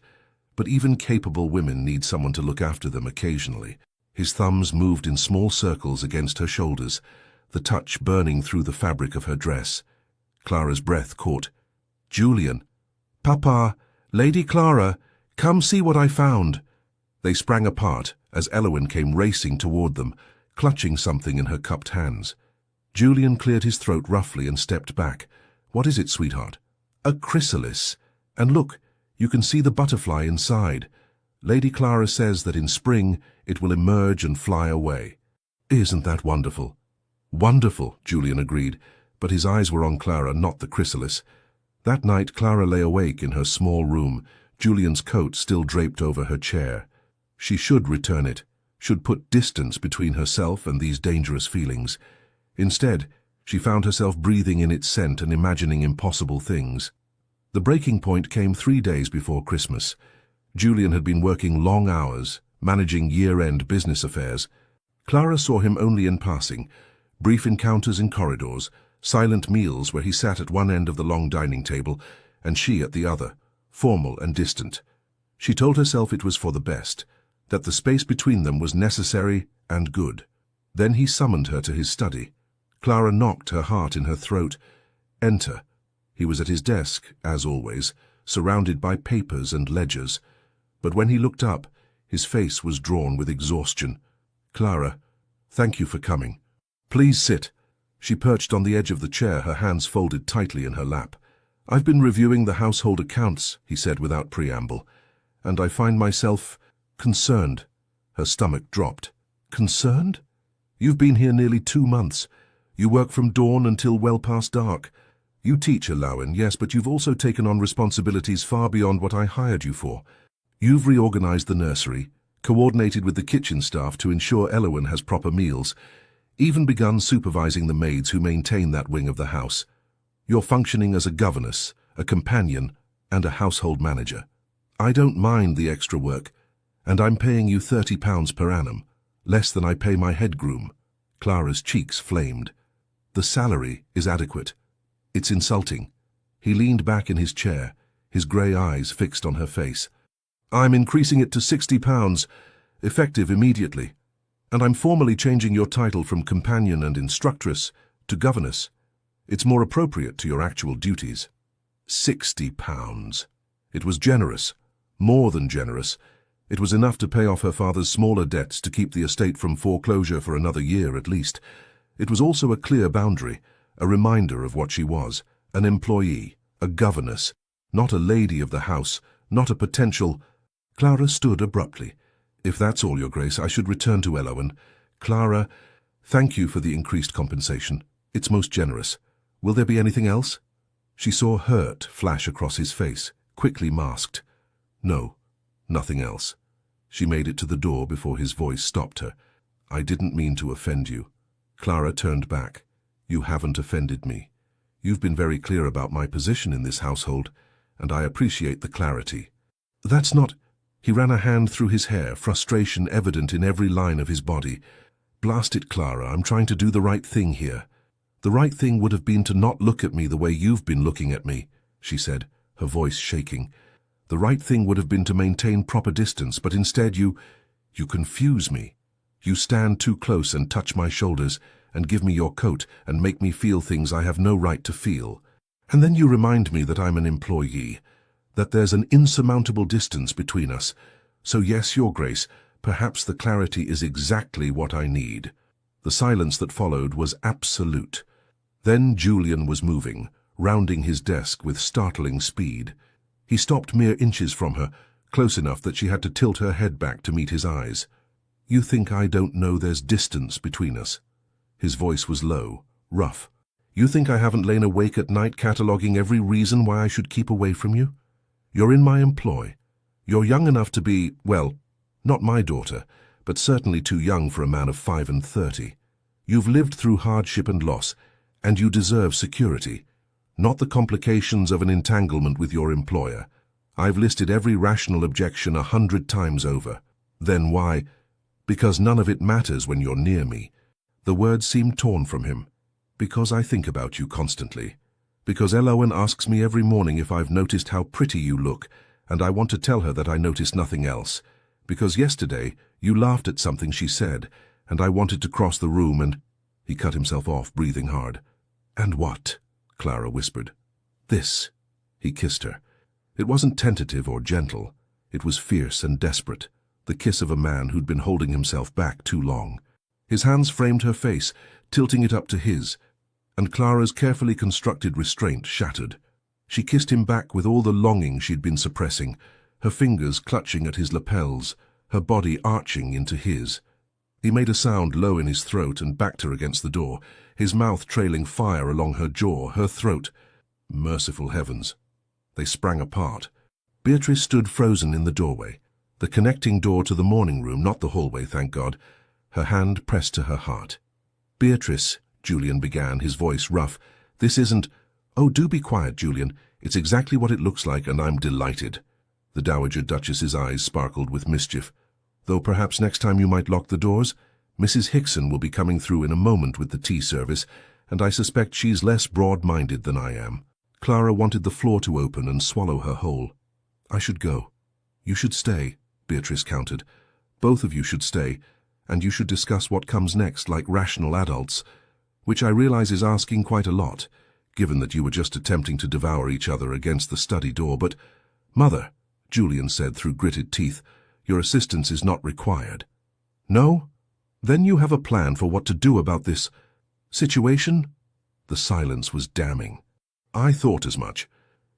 But even capable women need someone to look after them occasionally. His thumbs moved in small circles against her shoulders, the touch burning through the fabric of her dress. Clara's breath caught. Julian. Papa, Lady Clara, come see what I found. They sprang apart as Alohan came racing toward them, clutching something in her cupped hands. Julian cleared his throat roughly and stepped back. What is it, sweetheart? A chrysalis. And look, you can see the butterfly inside. Lady Clara says that in spring it will emerge and fly away. Isn't that wonderful? Wonderful, Julian agreed, but his eyes were on Clara, not the chrysalis. That night Clara lay awake in her small room, Julian's coat still draped over her chair. She should return it, should put distance between herself and these dangerous feelings. Instead, she found herself breathing in its scent and imagining impossible things. The breaking point came 3 days before Christmas. Julian had been working long hours, managing year-end business affairs. Clara saw him only in passing, brief encounters in corridors, silent meals where he sat at one end of the long dining table and she at the other, formal and distant. She told herself it was for the best, that the space between them was necessary and good. Then he summoned her to his study. Clara knocked, her heart in her throat. Enter. He was at his desk, as always, surrounded by papers and ledgers. But when he looked up, his face was drawn with exhaustion. Clara, thank you for coming. Please sit. She perched on the edge of the chair, her hands folded tightly in her lap. I've been reviewing the household accounts, he said without preamble, and I find myself concerned. Her stomach dropped. Concerned? You've been here nearly 2 months. You work from dawn until well past dark. You teach, Alain, yes, but you've also taken on responsibilities far beyond what I hired you for. You've reorganized the nursery, coordinated with the kitchen staff to ensure Elowen has proper meals, even begun supervising the maids who maintain that wing of the house. You're functioning as a governess, a companion, and a household manager. I don't mind the extra work, and I'm paying you £30 per annum, less than I pay my head groom. Clara's cheeks flamed. The salary is adequate. It's insulting. He leaned back in his chair, his grey eyes fixed on her face. I'm increasing it to £60, effective immediately, and I'm formally changing your title from companion and instructress to governess. It's more appropriate to your actual duties. £60. It was generous, more than generous. It was enough to pay off her father's smaller debts to keep the estate from foreclosure for another year at least. It was also a clear boundary, a reminder of what she was, an employee, a governess, not a lady of the house, not a potential. Clara stood abruptly. If that's all, Your Grace, I should return to Elowen. Clara, thank you for the increased compensation. It's most generous. Will there be anything else? She saw hurt flash across his face, quickly masked. No, nothing else. She made it to the door before his voice stopped her. I didn't mean to offend you. Clara turned back. You haven't offended me. You've been very clear about my position in this household, and I appreciate the clarity. That's not... He ran a hand through his hair, frustration evident in every line of his body. Blast it, Clara, I'm trying to do the right thing here. The right thing would have been to not look at me the way you've been looking at me, she said, her voice shaking. The right thing would have been to maintain proper distance, but instead you confuse me. You stand too close and touch my shoulders, and give me your coat and make me feel things I have no right to feel. And then you remind me that I'm an employee, that there's an insurmountable distance between us. So yes, Your Grace, perhaps the clarity is exactly what I need. The silence that followed was absolute. Then Julian was moving, rounding his desk with startling speed. He stopped mere inches from her, close enough that she had to tilt her head back to meet his eyes. You think I don't know there's distance between us? His voice was low, rough. You think I haven't lain awake at night cataloguing every reason why I should keep away from you? You're in my employ. You're young enough to be, well, not my daughter, but certainly too young for a man of 35. You've lived through hardship and loss, and you deserve security, not the complications of an entanglement with your employer. I've listed every rational objection 100 times over. Then why? Because none of it matters when you're near me. The words seemed torn from him. Because I think about you constantly. Because Elowen asks me every morning if I've noticed how pretty you look, and I want to tell her that I noticed nothing else. Because yesterday you laughed at something she said, and I wanted to cross the room and... He cut himself off, breathing hard. And what? Clara whispered. This. He kissed her. It wasn't tentative or gentle. It was fierce and desperate, the kiss of a man who'd been holding himself back too long. His hands framed her face, tilting it up to his, and Clara's carefully constructed restraint shattered. She kissed him back with all the longing she'd been suppressing, her fingers clutching at his lapels, her body arching into his. He made a sound low in his throat and backed her against the door, his mouth trailing fire along her jaw, her throat. Merciful heavens. They sprang apart. Beatrice stood frozen in the doorway, the connecting door to the morning room, not the hallway, thank God, her hand pressed to her heart. Beatrice, Julian began, his voice rough, this isn't... Oh, do be quiet, Julian. It's exactly what it looks like, and I'm delighted. The Dowager Duchess's eyes sparkled with mischief. Though perhaps next time you might lock the doors. Mrs. Hickson will be coming through in a moment with the tea service, and I suspect she's less broad-minded than I am. Clara wanted the floor to open and swallow her whole. I should go. You should stay, Beatrice countered. Both of you should stay, and you should discuss what comes next like rational adults, which I realize is asking quite a lot, given that you were just attempting to devour each other against the study door. But, Mother, Julian said through gritted teeth, your assistance is not required. No? Then you have a plan for what to do about this situation? The silence was damning. I thought as much.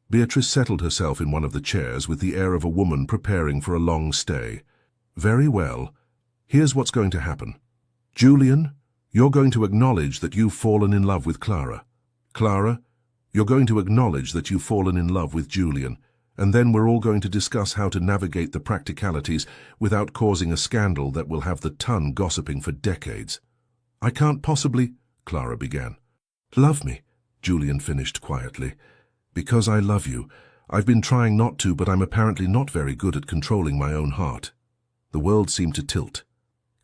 Beatrice settled herself in one of the chairs with the air of a woman preparing for a long stay. Very well. Here's what's going to happen. Julian, you're going to acknowledge that you've fallen in love with Clara. Clara, You're going to acknowledge that you've fallen in love with Julian, and then we're all going to discuss how to navigate the practicalities without causing a scandal that will have the ton gossiping for decades. I can't possibly, Clara began. Love me, Julian finished quietly. Because I love you. I've been trying not to, but I'm apparently not very good at controlling my own heart. The world seemed to tilt.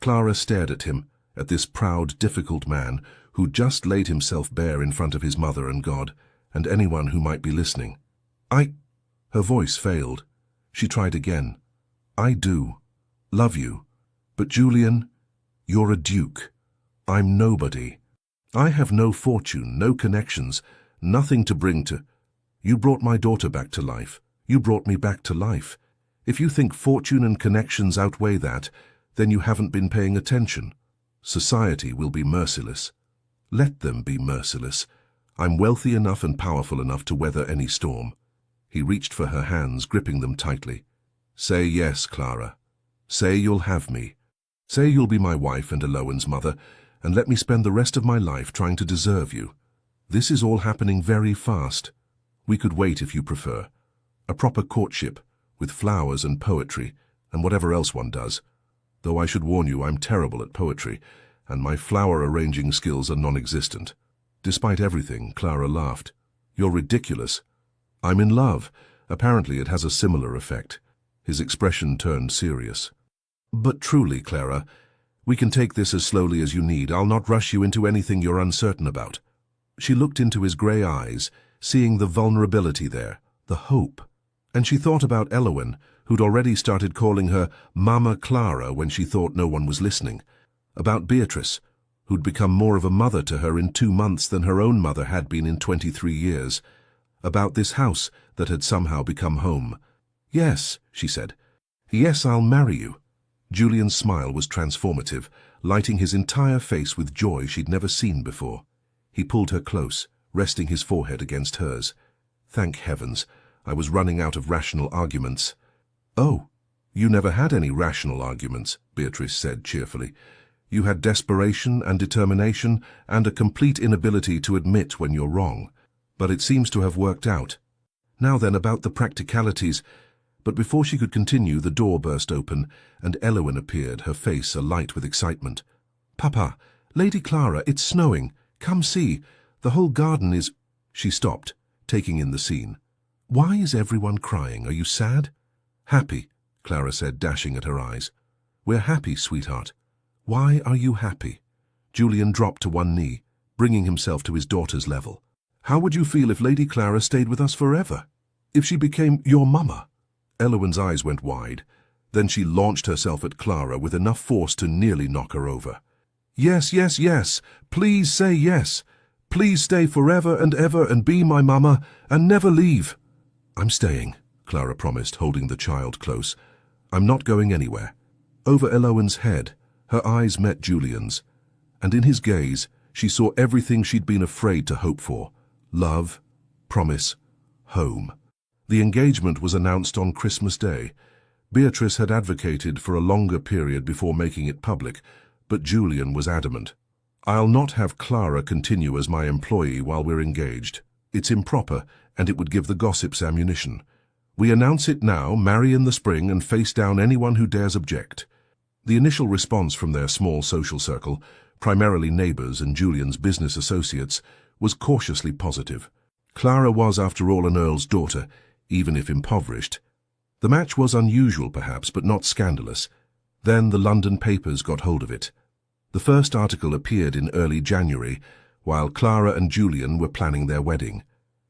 Clara stared at him, at this proud, difficult man who just laid himself bare in front of his mother and God, and anyone who might be listening. Her voice failed. She tried again. I do. Love you. But Julian, you're a duke. I'm nobody. I have no fortune, no connections, nothing to bring to... You brought my daughter back to life. You brought me back to life. If you think fortune and connections outweigh that, then you haven't been paying attention. Society will be merciless. Let them be merciless. I'm wealthy enough and powerful enough to weather any storm. He reached for her hands, gripping them tightly. Say yes, Clara. Say you'll have me. Say you'll be my wife and Eloan's mother, and let me spend the rest of my life trying to deserve you. This is all happening very fast. We could wait if you prefer. A proper courtship, with flowers and poetry, and whatever else one does. Though I should warn you, I'm terrible at poetry, and my flower arranging skills are non-existent. Despite everything, Clara laughed. You're ridiculous. I'm in love. Apparently it has a similar effect. His expression turned serious. But truly, Clara, we can take this as slowly as you need. I'll not rush you into anything you're uncertain about. She looked into his grey eyes, seeing the vulnerability there, the hope. And she thought about Eloan, who'd already started calling her Mama Clara when she thought no one was listening. About Beatrice, who'd become more of a mother to her in 2 months than her own mother had been in 23 years. About this house that had somehow become home. Yes, she said. Yes, I'll marry you. Julian's smile was transformative, lighting his entire face with joy she'd never seen before. He pulled her close, resting his forehead against hers. Thank heavens, I was running out of rational arguments. Oh, you never had any rational arguments, Beatrice said cheerfully. You had desperation and determination and a complete inability to admit when you're wrong. But it seems to have worked out. Now then, about the practicalities. But before she could continue, the door burst open, and Eloan appeared, her face alight with excitement. Papa, Lady Clara, it's snowing. Come see. The whole garden is... She stopped, taking in the scene. Why is everyone crying? Are you sad? Happy, Clara said, dashing at her eyes. We're happy, sweetheart. Why are you happy? Julian dropped to one knee, bringing himself to his daughter's level. How would you feel if Lady Clara stayed with us forever? If she became your mama? Eloan's eyes went wide. Then she launched herself at Clara with enough force to nearly knock her over. Yes, yes, yes. Please say yes. Please stay forever and ever and be my mama and never leave. I'm staying, Clara promised, holding the child close. I'm not going anywhere. Over Eloan's head, her eyes met Julian's, and in his gaze she saw everything she'd been afraid to hope for. Love, promise, home. The engagement was announced on Christmas Day. Beatrice had advocated for a longer period before making it public, but Julian was adamant. I'll not have Clara continue as my employee while we're engaged. It's improper, and it would give the gossips ammunition. We announce it now, marry in the spring, and face down anyone who dares object. The initial response from their small social circle, primarily neighbors and Julian's business associates, was cautiously positive. Clara was, after all, an earl's daughter, even if impoverished. The match was unusual, perhaps, but not scandalous. Then the London papers got hold of it. The first article appeared in early January, while Clara and Julian were planning their wedding.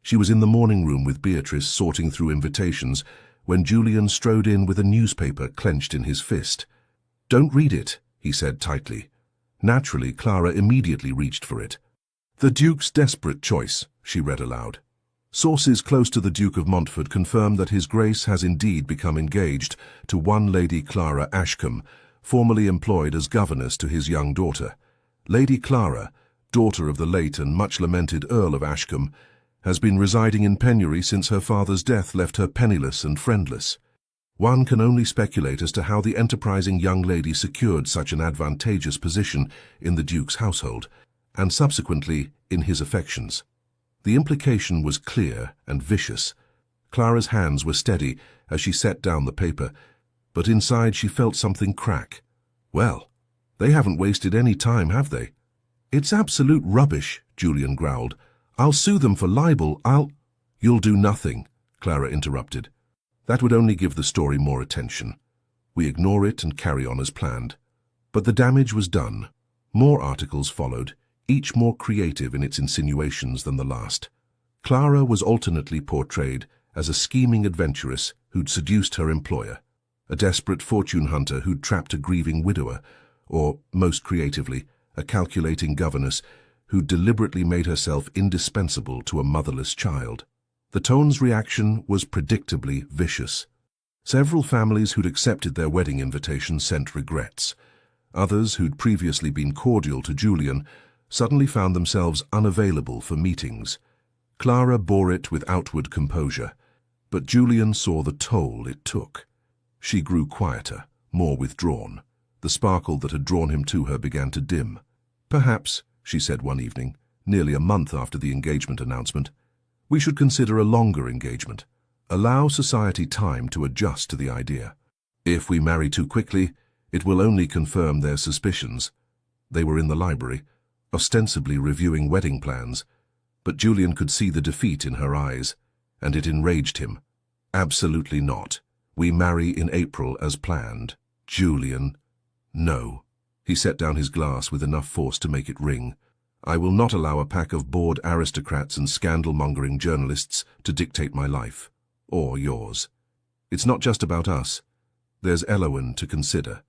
She was in the morning room with Beatrice sorting through invitations when Julian strode in with a newspaper clenched in his fist. Don't read it, he said tightly. Naturally, Clara immediately reached for it. The Duke's desperate choice, she read aloud. Sources close to the Duke of Montfort confirm that His Grace has indeed become engaged to one Lady Clara Ashcombe, formerly employed as governess to his young daughter. Lady Clara, daughter of the late and much-lamented Earl of Ashcombe, has been residing in penury since her father's death left her penniless and friendless. One can only speculate as to how the enterprising young lady secured such an advantageous position in the Duke's household, and subsequently in his affections. The implication was clear and vicious. Clara's hands were steady as she set down the paper, but inside she felt something crack. Well, they haven't wasted any time, have they? It's absolute rubbish, Julian growled. I'll sue them for libel, You'll do nothing, Clara interrupted. That would only give the story more attention. We ignore it and carry on as planned. But the damage was done. More articles followed, each more creative in its insinuations than the last. Clara was alternately portrayed as a scheming adventuress who'd seduced her employer, a desperate fortune hunter who'd trapped a grieving widower, or, most creatively, a calculating governess who'd deliberately made herself indispensable to a motherless child. The tone's reaction was predictably vicious. Several families who'd accepted their wedding invitation sent regrets. Others, who'd previously been cordial to Julian, suddenly found themselves unavailable for meetings. Clara bore it with outward composure, but Julian saw the toll it took. She grew quieter, more withdrawn. The sparkle that had drawn him to her began to dim. Perhaps, she said one evening, nearly a month after the engagement announcement, we should consider a longer engagement. Allow society time to adjust to the idea. If we marry too quickly, it will only confirm their suspicions. They were in the library, ostensibly reviewing wedding plans, but Julian could see the defeat in her eyes, and it enraged him. Absolutely not. We marry in April as planned. Julian. No. He set down his glass with enough force to make it ring. I will not allow a pack of bored aristocrats and scandal-mongering journalists to dictate my life, or yours. It's not just about us. There's Elowen to consider.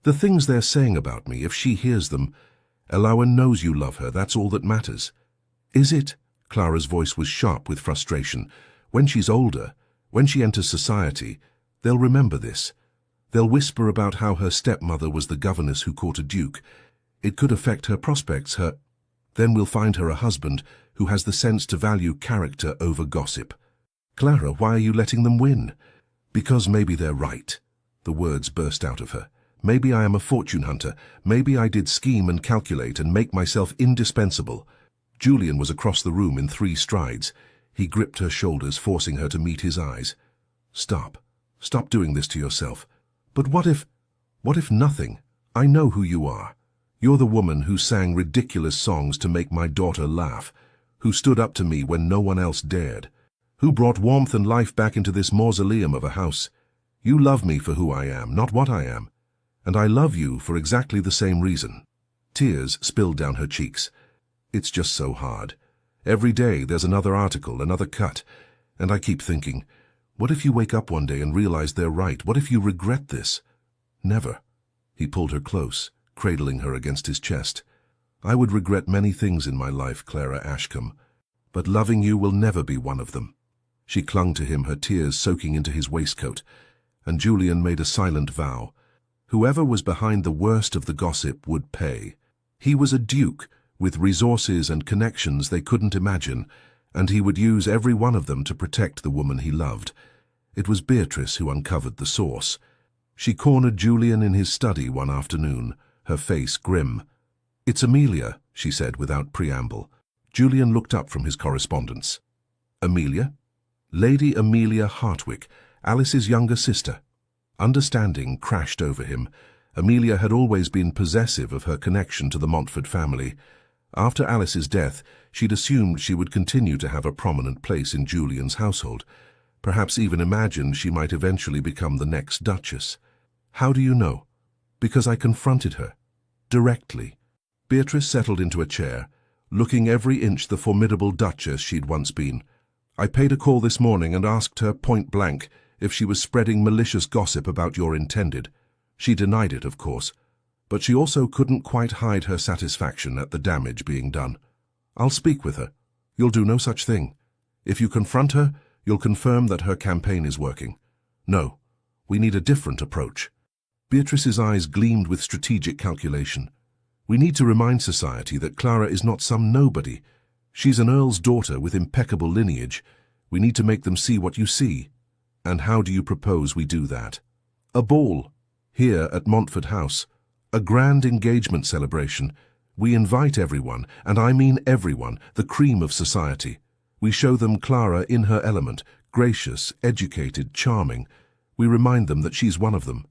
The things they're saying about me, if she hears them, Elowen knows you love her, that's all that matters. Is it? Clara's voice was sharp with frustration. When she's older, when she enters society, they'll remember this. They'll whisper about how her stepmother was the governess who caught a duke. It could affect her prospects, Then we'll find her a husband who has the sense to value character over gossip. Clara, why are you letting them win? Because maybe they're right. The words burst out of her. Maybe I am a fortune hunter. Maybe I did scheme and calculate and make myself indispensable. Julian was across the room in 3 strides. He gripped her shoulders, forcing her to meet his eyes. Stop. Stop doing this to yourself. But what if nothing? I know who you are. You're the woman who sang ridiculous songs to make my daughter laugh, who stood up to me when no one else dared, who brought warmth and life back into this mausoleum of a house. You love me for who I am, not what I am. And I love you for exactly the same reason. Tears spilled down her cheeks. It's just so hard. Every day there's another article, another cut, and I keep thinking, what if you wake up one day and realize they're right? What if you regret this? Never. He pulled her close, cradling her against his chest. I would regret many things in my life, Clara Ashcombe, but loving you will never be one of them. She clung to him, her tears soaking into his waistcoat, and Julian made a silent vow. Whoever was behind the worst of the gossip would pay. He was a duke, with resources and connections they couldn't imagine, and he would use every one of them to protect the woman he loved. It was Beatrice who uncovered the source. She cornered Julian in his study one afternoon, her face grim. It's Amelia, she said without preamble. Julian looked up from his correspondence. Amelia? Lady Amelia Hartwick, Alice's younger sister. Understanding crashed over him. Amelia had always been possessive of her connection to the Montfort family. After Alice's death, she'd assumed she would continue to have a prominent place in Julian's household, perhaps even imagined she might eventually become the next Duchess. How do you know? Because I confronted her. Directly. Beatrice settled into a chair, looking every inch the formidable Duchess she'd once been. I paid a call this morning and asked her point blank if she was spreading malicious gossip about your intended. She denied it, of course, but she also couldn't quite hide her satisfaction at the damage being done. I'll speak with her. You'll do no such thing. If you confront her, you'll confirm that her campaign is working. No, we need a different approach. Beatrice's eyes gleamed with strategic calculation. We need to remind society that Clara is not some nobody. She's an earl's daughter with impeccable lineage. We need to make them see what you see. And how do you propose we do that? A ball, here at Montfort House. A grand engagement celebration. We invite everyone, and I mean everyone, the cream of society. We show them Clara in her element, gracious, educated, charming. We remind them that she's one of them.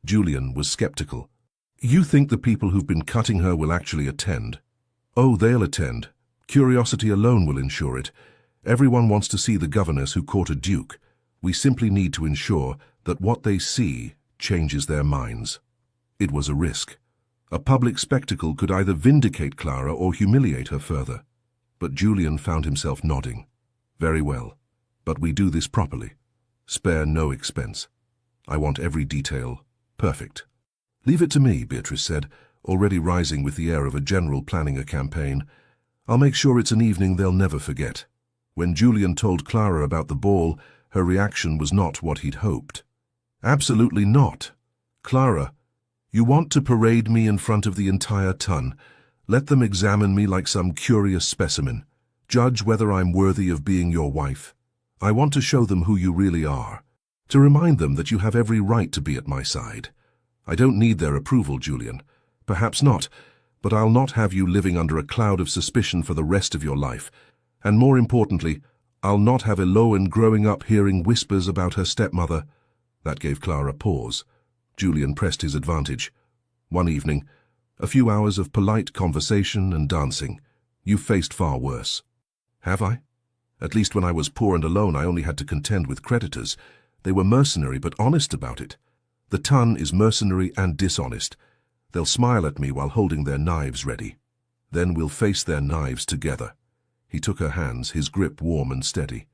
Julian was skeptical. You think the people who've been cutting her will actually attend? Oh, they'll attend. Curiosity alone will ensure it. Everyone wants to see the governess who caught a duke. We simply need to ensure that what they see changes their minds. It was a risk. A public spectacle could either vindicate Clara or humiliate her further. But Julian found himself nodding. Very well. But we do this properly. Spare no expense. I want every detail perfect. Leave it to me, Beatrice said, already rising with the air of a general planning a campaign. I'll make sure it's an evening they'll never forget. When Julian told Clara about the ball, her reaction was not what he'd hoped. Absolutely not. Clara, you want to parade me in front of the entire ton. Let them examine me like some curious specimen. Judge whether I'm worthy of being your wife. I want to show them who you really are. To remind them that you have every right to be at my side. I don't need their approval, Julian. Perhaps not, but I'll not have you living under a cloud of suspicion for the rest of your life. And more importantly, I'll not have Eloan growing up hearing whispers about her stepmother. That gave Clara pause. Julian pressed his advantage. One evening, a few hours of polite conversation and dancing. You've faced far worse. Have I? At least when I was poor and alone, I only had to contend with creditors. They were mercenary but honest about it. The ton is mercenary and dishonest. They'll smile at me while holding their knives ready. Then we'll face their knives together. He took her hands, his grip warm and steady.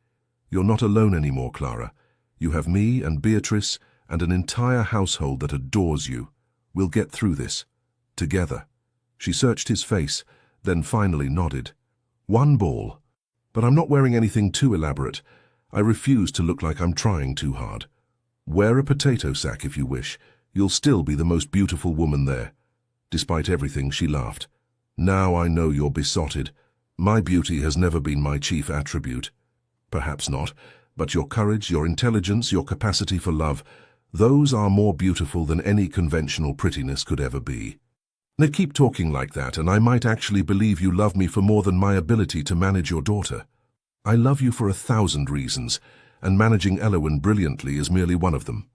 You're not alone anymore, Clara. You have me and Beatrice and an entire household that adores you. We'll get through this. Together. She searched his face, then finally nodded. One ball. But I'm not wearing anything too elaborate. I refuse to look like I'm trying too hard. Wear a potato sack if you wish. You'll still be the most beautiful woman there. Despite everything, she laughed. Now I know you're besotted. My beauty has never been my chief attribute. Perhaps not, but your courage, your intelligence, your capacity for love, those are more beautiful than any conventional prettiness could ever be. Now keep talking like that, and I might actually believe you love me for more than my ability to manage your daughter. I love you for 1,000 reasons, and managing Eloan brilliantly is merely one of them.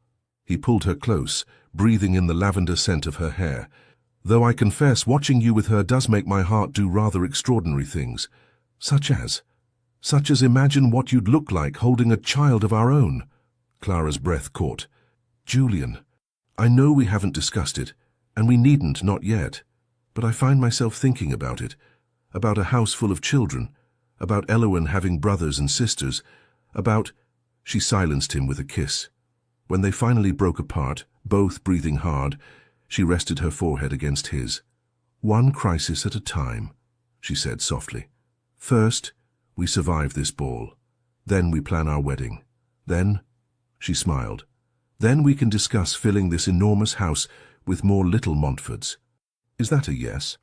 He pulled her close, breathing in the lavender scent of her hair. Though I confess, watching you with her does make my heart do rather extraordinary things. Such as imagine what you'd look like holding a child of our own. Clara's breath caught. Julian, I know we haven't discussed it, and we needn't, not yet, but I find myself thinking about it, about a house full of children, about Eloan having brothers and sisters, about... She silenced him with a kiss. When they finally broke apart, both breathing hard, she rested her forehead against his. One crisis at a time, she said softly. First, we survive this ball. Then we plan our wedding. Then, she smiled, then we can discuss filling this enormous house with more little Montforts. Is that a yes?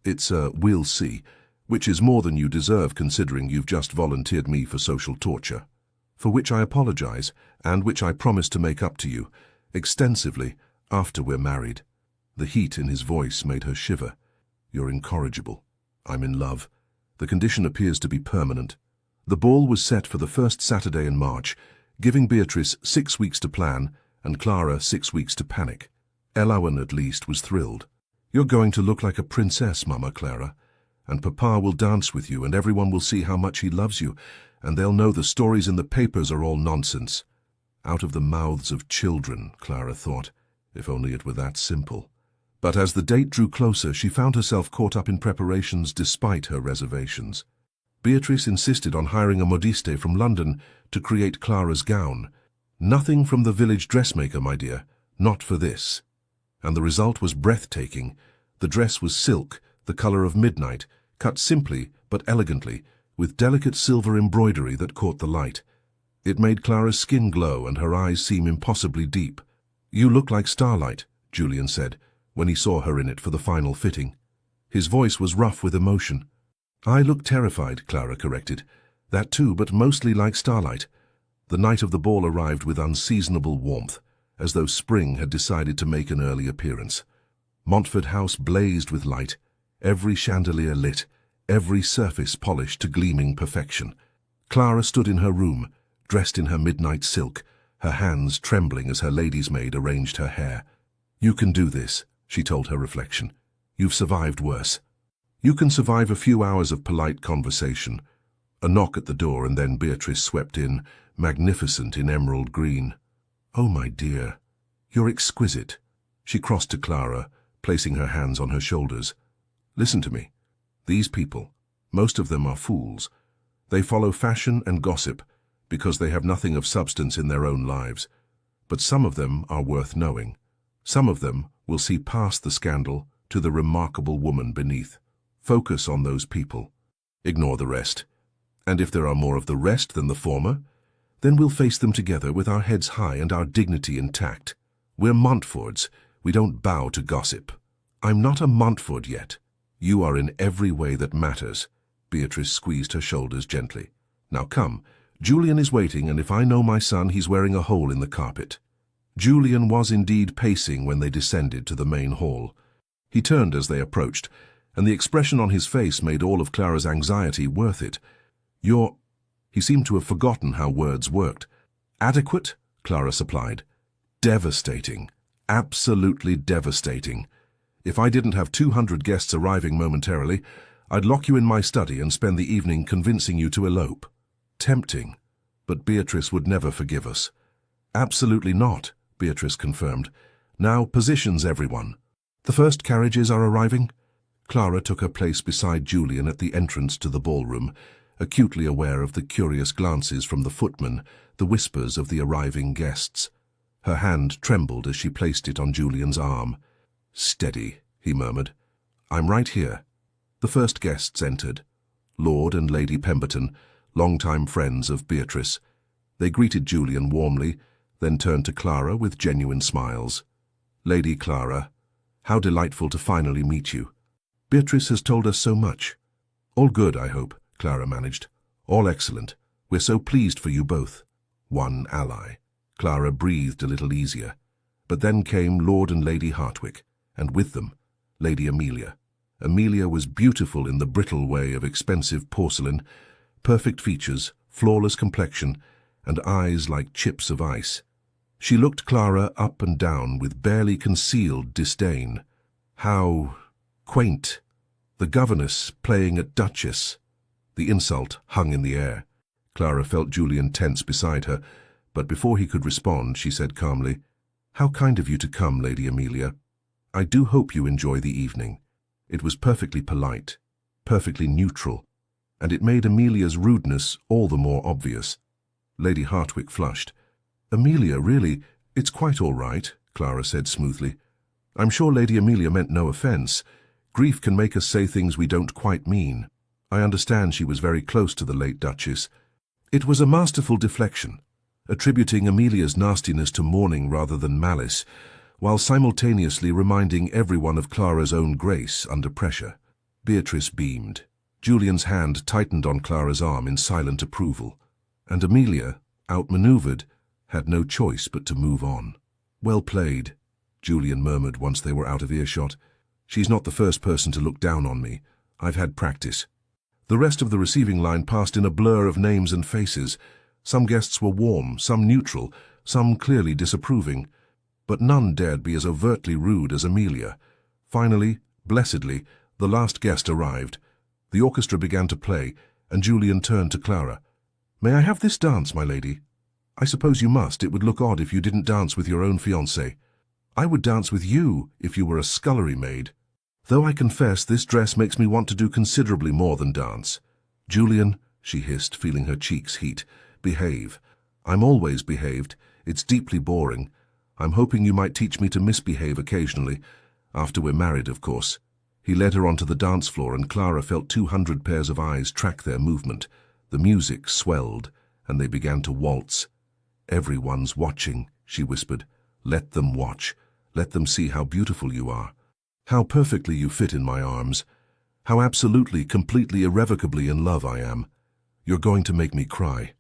It's a we'll see, which is more than you deserve considering you've just volunteered me for social torture, for which I apologize and which I promise to make up to you, extensively, after we're married. The heat in his voice made her shiver. You're incorrigible. I'm in love. The condition appears to be permanent. The ball was set for the first Saturday in March, giving Beatrice 6 weeks to plan and Clara 6 weeks to panic. Eloan, at least, was thrilled. You're going to look like a princess, Mama Clara, and Papa will dance with you and everyone will see how much he loves you, and they'll know the stories in the papers are all nonsense. Out of the mouths of children, Clara thought, if only it were that simple. But as the date drew closer, she found herself caught up in preparations despite her reservations. Beatrice insisted on hiring a modiste from London to create Clara's gown. Nothing from the village dressmaker, my dear, not for this. And the result was breathtaking. The dress was silk, the color of midnight, cut simply but elegantly, with delicate silver embroidery that caught the light. It made Clara's skin glow and her eyes seem impossibly deep. You look like starlight, Julian said, when he saw her in it for the final fitting. His voice was rough with emotion. I look terrified, Clara corrected. That too, but mostly like starlight. The night of the ball arrived with unseasonable warmth, as though spring had decided to make an early appearance. Montfort House blazed with light, every chandelier lit, every surface polished to gleaming perfection. Clara stood in her room, dressed in her midnight silk, her hands trembling as her lady's maid arranged her hair. "You can do this," she told her reflection. "You've survived worse. You can survive a few hours of polite conversation." A knock at the door, and then Beatrice swept in, magnificent in emerald green. "Oh, my dear, you're exquisite." She crossed to Clara, placing her hands on her shoulders. "Listen to me. These people, most of them are fools. They follow fashion and gossip because they have nothing of substance in their own lives. But some of them are worth knowing. Some of them will see past the scandal to the remarkable woman beneath. Focus on those people. Ignore the rest. And if there are more of the rest than the former, then we'll face them together with our heads high and our dignity intact. We're Montfords. We don't bow to gossip." "I'm not a Montford yet." "You are in every way that matters." Beatrice squeezed her shoulders gently. "Now come. Julian is waiting, and if I know my son, he's wearing a hole in the carpet." Julian was indeed pacing when they descended to the main hall. He turned as they approached, and the expression on his face made all of Clara's anxiety worth it. "You're—" He seemed to have forgotten how words worked. "Adequate?" Clara supplied. "Devastating. Absolutely devastating. If I didn't have 200 guests arriving momentarily, I'd lock you in my study and spend the evening convincing you to elope." Tempting, but Beatrice would never forgive us. "Absolutely not," Beatrice confirmed. "Now, positions, everyone. The first carriages are arriving." Clara took her place beside Julian at the entrance to the ballroom, acutely aware of the curious glances from the footmen, the whispers of the arriving guests. Her hand trembled as she placed it on Julian's arm. "Steady," he murmured. "I'm right here." The first guests entered. Lord and Lady Pemberton, long-time friends of Beatrice. They greeted Julian warmly, then turned to Clara with genuine smiles. "Lady Clara, how delightful to finally meet you. Beatrice has told us so much." "All good, I hope," Clara managed. "All excellent. We're so pleased for you both." One ally. Clara breathed a little easier. But then came Lord and Lady Hartwick, and with them, Lady Amelia. Amelia was beautiful in the brittle way of expensive porcelain, perfect features, flawless complexion, and eyes like chips of ice. She looked Clara up and down with barely concealed disdain. How quaint! The governess playing at Duchess. The insult hung in the air. Clara felt Julian tense beside her, but before he could respond, she said calmly, "How kind of you to come, Lady Amelia. I do hope you enjoy the evening." It was perfectly polite, perfectly neutral, and it made Amelia's rudeness all the more obvious. Lady Hartwick flushed. "Amelia, really, it's quite all right," Clara said smoothly. "I'm sure Lady Amelia meant no offense. Grief can make us say things we don't quite mean. I understand she was very close to the late Duchess." It was a masterful deflection, attributing Amelia's nastiness to mourning rather than malice, while simultaneously reminding everyone of Clara's own grace under pressure. Beatrice beamed. Julian's hand tightened on Clara's arm in silent approval, and Amelia, outmaneuvered, had no choice but to move on. "Well played," Julian murmured once they were out of earshot. "She's not the first person to look down on me. I've had practice." The rest of the receiving line passed in a blur of names and faces. Some guests were warm, some neutral, some clearly disapproving, but none dared be as overtly rude as Amelia. Finally, blessedly, the last guest arrived. The orchestra began to play, and Julian turned to Clara. "May I have this dance, my lady?" "I suppose you must. It would look odd if you didn't dance with your own fiancé." "I would dance with you if you were a scullery maid. Though I confess this dress makes me want to do considerably more than dance." "Julian," she hissed, feeling her cheeks heat, "behave." "I'm always behaved. It's deeply boring. I'm hoping you might teach me to misbehave occasionally. After we're married, of course." He led her onto the dance floor, and Clara felt 200 pairs of eyes track their movement. The music swelled, and they began to waltz. "Everyone's watching," she whispered. "Let them watch. Let them see how beautiful you are. How perfectly you fit in my arms. How absolutely, completely, irrevocably in love I am. You're going to make me cry.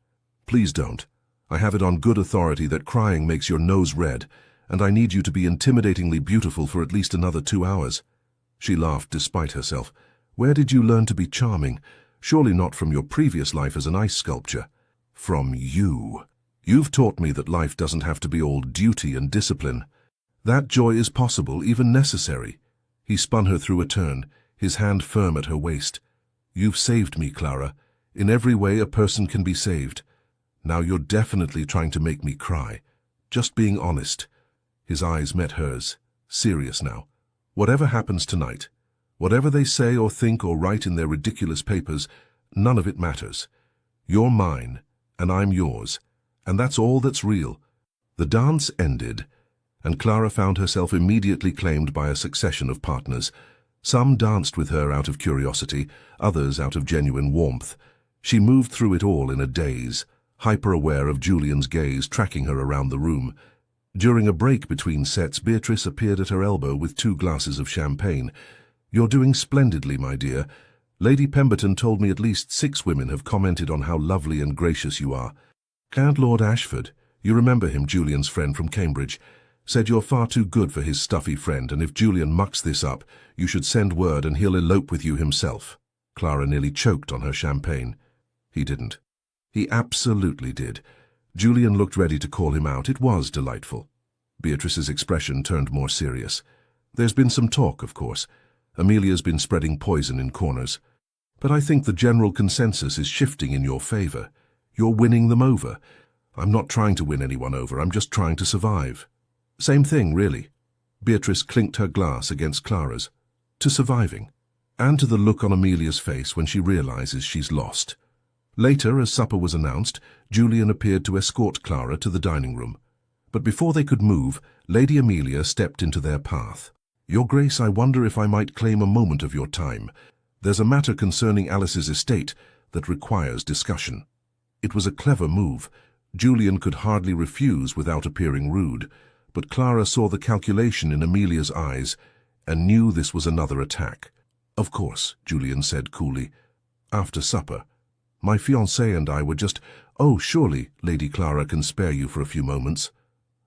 Please don't. I have it on good authority that crying makes your nose red, and I need you to be intimidatingly beautiful for at least another 2 hours." She laughed despite herself. "Where did you learn to be charming? Surely not from your previous life as an ice sculptor. From you. You've taught me that life doesn't have to be all duty and discipline. That joy is possible, even necessary. He spun her through a turn, his hand firm at her waist. You've saved me, Clara. In every way a person can be saved. Now you're definitely trying to make me cry. Just being honest. His eyes met hers, serious now. Whatever happens tonight, whatever they say or think or write in their ridiculous papers, none of it matters. You're mine, and I'm yours, and that's all that's real. The dance ended, and Clara found herself immediately claimed by a succession of partners. Some danced with her out of curiosity, others out of genuine warmth. She moved through it all in a daze, hyper-aware of Julian's gaze tracking her around the room. During a break between sets, Beatrice appeared at her elbow with 2 glasses of champagne. "You're doing splendidly, my dear. Lady Pemberton told me at least 6 women have commented on how lovely and gracious you are. And Lord Ashford, you remember him, Julian's friend from Cambridge, said you're far too good for his stuffy friend, and if Julian mucks this up, you should send word and he'll elope with you himself." Clara nearly choked on her champagne. He didn't. He absolutely did. Julian looked ready to call him out. It was delightful. Beatrice's expression turned more serious. "There's been some talk, of course. Amelia's been spreading poison in corners. But I think the general consensus is shifting in your favor. You're winning them over. I'm not trying to win anyone over, I'm just trying to survive." "Same thing, really." Beatrice clinked her glass against Clara's. "To surviving. And to the look on Amelia's face when she realizes she's lost." Later, as supper was announced, Julian appeared to escort Clara to the dining room. But before they could move, Lady Amelia stepped into their path. "Your Grace, I wonder if I might claim a moment of your time. There's a matter concerning Alice's estate that requires discussion." It was a clever move. Julian could hardly refuse without appearing rude, but Clara saw the calculation in Amelia's eyes and knew this was another attack. "Of course," Julian said coolly. "After supper. My fiancée and I were just—" "Oh, surely Lady Clara can spare you for a few moments.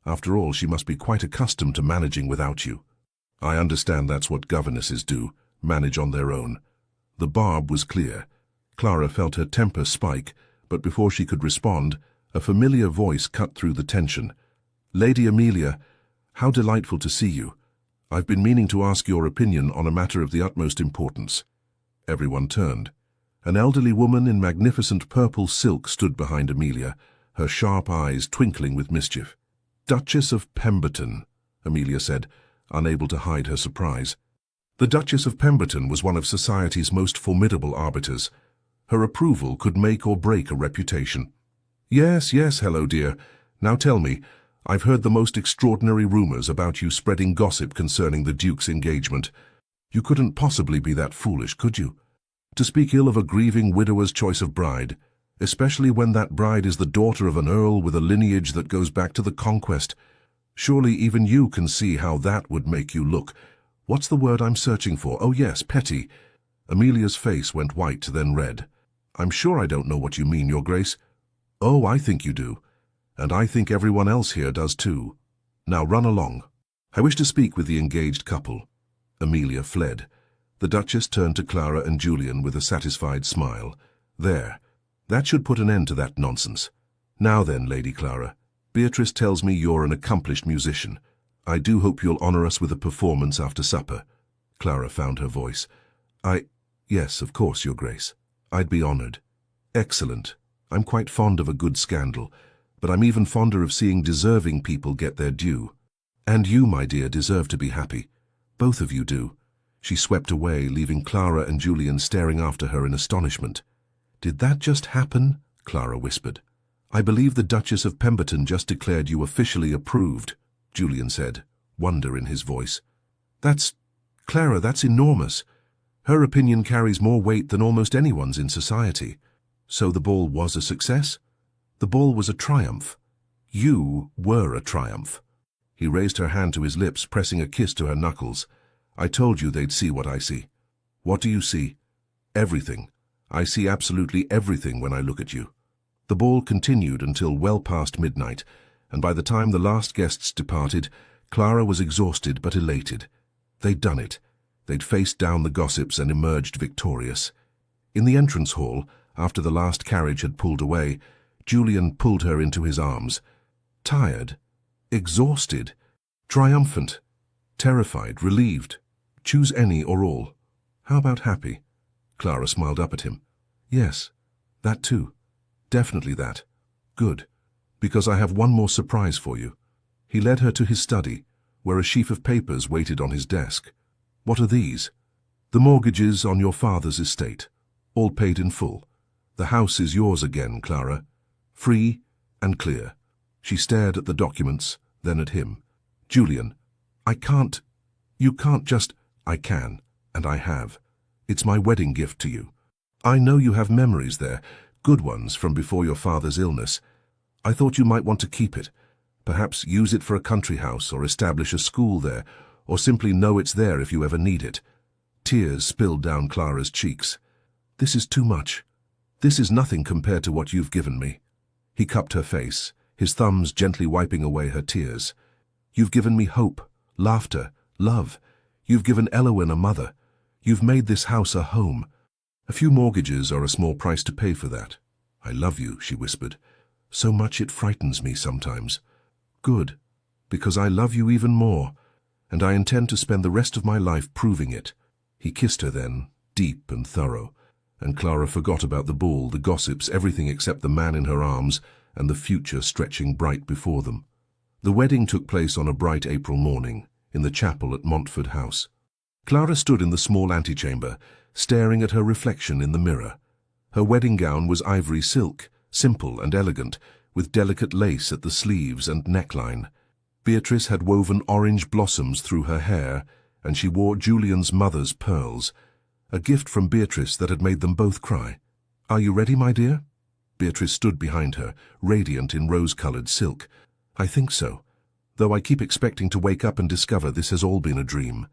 After all, she must be quite accustomed to managing without you." "I understand that's what governesses do, manage on their own." The barb was clear. Clara felt her temper spike, but before she could respond, a familiar voice cut through the tension. "Lady Amelia, how delightful to see you. I've been meaning to ask your opinion on a matter of the utmost importance." Everyone turned. An elderly woman in magnificent purple silk stood behind Amelia, her sharp eyes twinkling with mischief. "Duchess of Pemberton," Amelia said, unable to hide her surprise. The Duchess of Pemberton was one of society's most formidable arbiters. Her approval could make or break a reputation. "Yes, yes, hello, dear. Now tell me, I've heard the most extraordinary rumors about you spreading gossip concerning the Duke's engagement. You couldn't possibly be that foolish, could you? To speak ill of a grieving widower's choice of bride, especially when that bride is the daughter of an earl with a lineage that goes back to the Conquest. Surely even you can see how that would make you look. What's the word I'm searching for? Oh yes, petty." Amelia's face went white, then red. "I'm sure I don't know what you mean, Your Grace." "Oh, I think you do. And I think everyone else here does too. Now run along. I wish to speak with the engaged couple." Amelia fled. The Duchess turned to Clara and Julian with a satisfied smile. "There. That should put an end to that nonsense. Now then, Lady Clara, Beatrice tells me you're an accomplished musician. I do hope you'll honor us with a performance after supper." Clara found her voice. Yes, of course, Your Grace. I'd be honored." "Excellent. I'm quite fond of a good scandal, but I'm even fonder of seeing deserving people get their due. And you, my dear, deserve to be happy. Both of you do." She swept away, leaving Clara and Julian staring after her in astonishment. "Did that just happen?" Clara whispered. "I believe the Duchess of Pemberton just declared you officially approved," Julian said, wonder in his voice. Clara, that's enormous. Her opinion carries more weight than almost anyone's in society." "So the ball was a success?" "The ball was a triumph. You were a triumph." He raised her hand to his lips, pressing a kiss to her knuckles. "I told you they'd see what I see." "What do you see?" "Everything. I see absolutely everything when I look at you." The ball continued until well past midnight, and by the time the last guests departed, Clara was exhausted but elated. They'd done it. They'd faced down the gossips and emerged victorious. In the entrance hall, after the last carriage had pulled away, Julian pulled her into his arms. Tired, exhausted, triumphant, terrified, relieved. Choose any or all. How about happy? Clara smiled up at him. Yes, that too. Definitely that. Good, because I have one more surprise for you. He led her to his study, where a sheaf of papers waited on his desk. What are these? The mortgages on your father's estate, all paid in full. The house is yours again, Clara. Free and clear. She stared at the documents, then at him. Julian, I can't. You can't just. I can, and I have. It's my wedding gift to you. I know you have memories there, good ones from before your father's illness. I thought you might want to keep it. Perhaps use it for a country house or establish a school there, or simply know it's there if you ever need it. Tears spilled down Clara's cheeks. This is too much. This is nothing compared to what you've given me. He cupped her face, his thumbs gently wiping away her tears. You've given me hope, laughter, love. You've given Elowen a mother. You've made this house a home. A few mortgages are a small price to pay for that. I love you, she whispered. So much it frightens me sometimes. Good, because I love you even more, and I intend to spend the rest of my life proving it. He kissed her then, deep and thorough, and Clara forgot about the ball, the gossips, everything except the man in her arms and the future stretching bright before them. The wedding took place on a bright April morning, in the chapel at Montford House. Clara stood in the small antechamber, staring at her reflection in the mirror. Her wedding gown was ivory silk, simple and elegant, with delicate lace at the sleeves and neckline. Beatrice had woven orange blossoms through her hair, and she wore Julian's mother's pearls, a gift from Beatrice that had made them both cry. Are you ready, my dear? Beatrice stood behind her, radiant in rose-colored silk. I think so, though I keep expecting to wake up and discover this has all been a dream.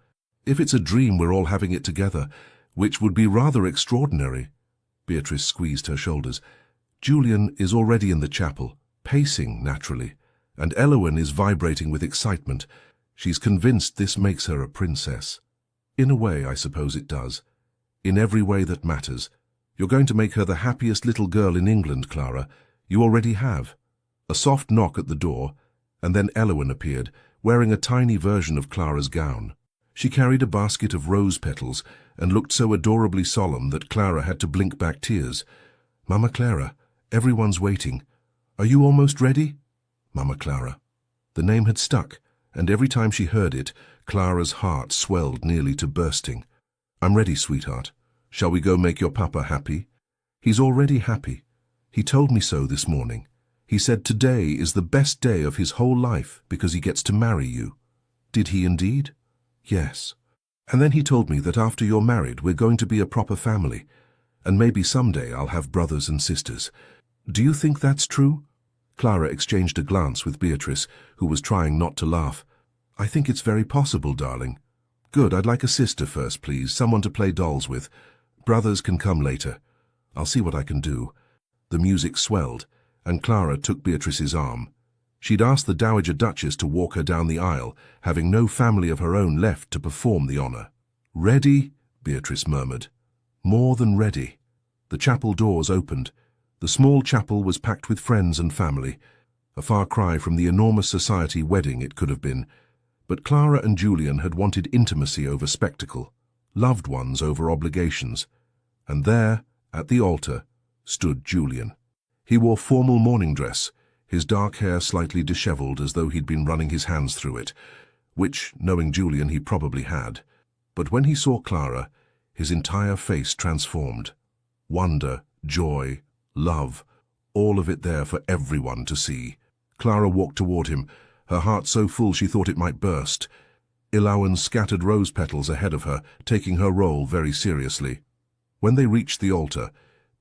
If it's a dream, we're all having it together, which would be rather extraordinary. Beatrice squeezed her shoulders. Julian is already in the chapel, pacing naturally, and Elowen is vibrating with excitement. She's convinced this makes her a princess. In a way, I suppose it does. In every way that matters. You're going to make her the happiest little girl in England, Clara. You already have. A soft knock at the door, and then Elowen appeared, wearing a tiny version of Clara's gown. She carried a basket of rose petals and looked so adorably solemn that Clara had to blink back tears. Mama Clara, everyone's waiting. Are you almost ready? Mama Clara. The name had stuck, and every time she heard it, Clara's heart swelled nearly to bursting. I'm ready, sweetheart. Shall we go make your papa happy? He's already happy. He told me so this morning. He said today is the best day of his whole life because he gets to marry you. Did he indeed? Yes. And then he told me that after you're married, we're going to be a proper family, and maybe someday I'll have brothers and sisters. Do you think that's true? Clara exchanged a glance with Beatrice, who was trying not to laugh. I think it's very possible, darling. Good, I'd like a sister first, please, someone to play dolls with. Brothers can come later. I'll see what I can do. The music swelled, and Clara took Beatrice's arm. She'd asked the Dowager Duchess to walk her down the aisle, having no family of her own left to perform the honor. Ready? Beatrice murmured. More than ready. The chapel doors opened. The small chapel was packed with friends and family, a far cry from the enormous society wedding it could have been. But Clara and Julian had wanted intimacy over spectacle, loved ones over obligations. And there, at the altar, stood Julian. He wore formal morning dress, his dark hair slightly disheveled as though he'd been running his hands through it, which, knowing Julian, he probably had. But when he saw Clara, his entire face transformed. Wonder, joy, love, all of it there for everyone to see. Clara walked toward him, her heart so full she thought it might burst. Elowen scattered rose petals ahead of her, taking her role very seriously. When they reached the altar,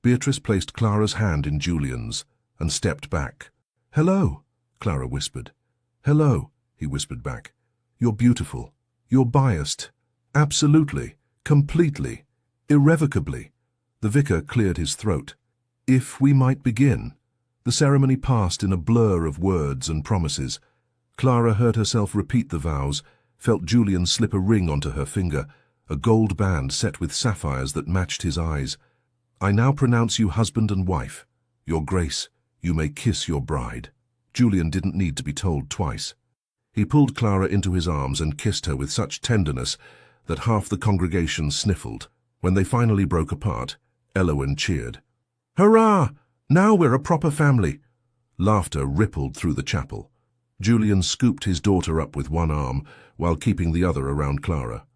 Beatrice placed Clara's hand in Julian's and stepped back. "Hello," Clara whispered. "Hello," he whispered back. "You're beautiful. You're biased. Absolutely, completely, irrevocably." The vicar cleared his throat. "If we might begin." The ceremony passed in a blur of words and promises. Clara heard herself repeat the vows, felt Julian slip a ring onto her finger, a gold band set with sapphires that matched his eyes. I now pronounce you husband and wife. Your Grace, you may kiss your bride." Julian didn't need to be told twice. He pulled Clara into his arms and kissed her with such tenderness that half the congregation sniffled. When they finally broke apart, Elowen cheered. "Hurrah! Now we're a proper family." Laughter rippled through the chapel. Julian scooped his daughter up with one arm while keeping the other around Clara.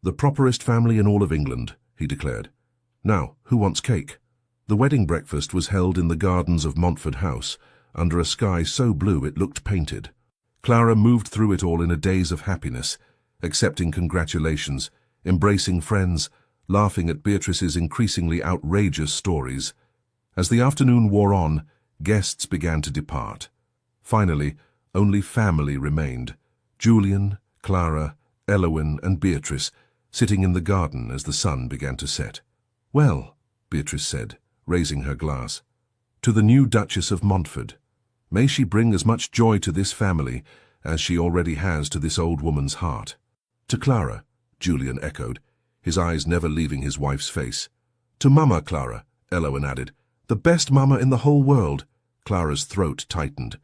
"The properest family in all of England," he declared. "Now, who wants cake?" The wedding breakfast was held in the gardens of Montford House, under a sky so blue it looked painted. Clara moved through it all in a daze of happiness, accepting congratulations, embracing friends, laughing at Beatrice's increasingly outrageous stories. As the afternoon wore on, guests began to depart. Finally, only family remained: Julian, Clara, Elowen, and Beatrice, sitting in the garden as the sun began to set. "Well," Beatrice said, raising her glass, "to the new Duchess of Montford. May she bring as much joy to this family as she already has to this old woman's heart." "To Clara," Julian echoed, his eyes never leaving his wife's face. "To Mama, Clara," Elowen added. "The best mama in the whole world." Clara's throat tightened.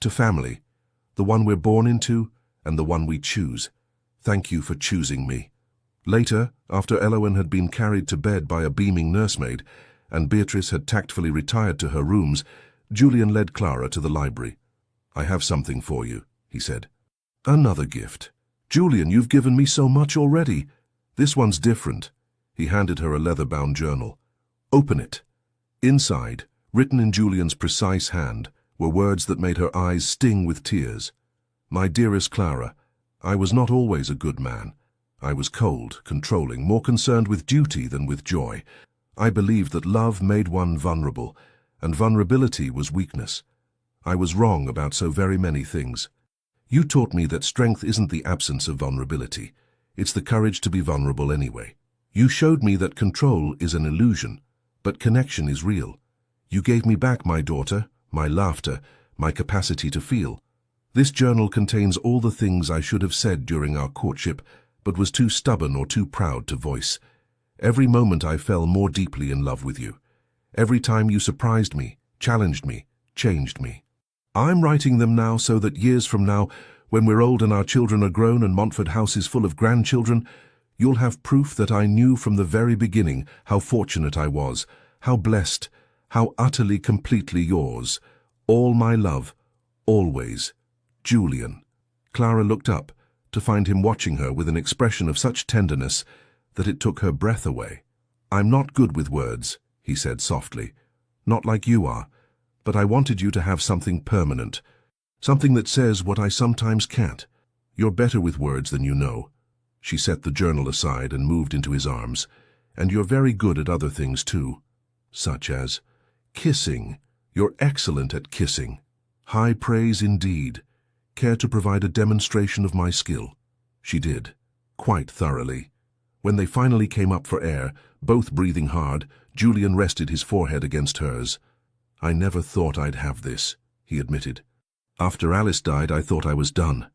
"To family, the one we're born into and the one we choose. Thank you for choosing me." Later, after Elowen had been carried to bed by a beaming nursemaid, and Beatrice had tactfully retired to her rooms, Julian led Clara to the library. "I have something for you," he said. "Another gift. Julian, you've given me so much already. This one's different." He handed her a leather-bound journal. "Open it." Inside, written in Julian's precise hand, were words that made her eyes sting with tears. "My dearest Clara, I was not always a good man. I was cold, controlling, more concerned with duty than with joy. I believed that love made one vulnerable, and vulnerability was weakness. I was wrong about so very many things. You taught me that strength isn't the absence of vulnerability. It's the courage to be vulnerable anyway. You showed me that control is an illusion, but connection is real. You gave me back my daughter, my laughter, my capacity to feel. This journal contains all the things I should have said during our courtship, but was too stubborn or too proud to voice. Every moment I fell more deeply in love with you. Every time you surprised me, challenged me, changed me. I'm writing them now so that years from now, when we're old and our children are grown and Montford House is full of grandchildren, you'll have proof that I knew from the very beginning how fortunate I was, how blessed, how utterly, completely yours. All my love, always, Julian." Clara looked up to find him watching her with an expression of such tenderness that it took her breath away. "I'm not good with words," he said softly. "Not like you are, but I wanted you to have something permanent, something that says what I sometimes can't. You're better with words than you know." She set the journal aside and moved into his arms. "And you're very good at other things too, such as kissing. You're excellent at kissing. High praise indeed. Care to provide a demonstration of my skill?" She did, quite thoroughly. When they finally came up for air, both breathing hard, Julian rested his forehead against hers. "I never thought I'd have this," he admitted. "After Alice died, I thought I was done.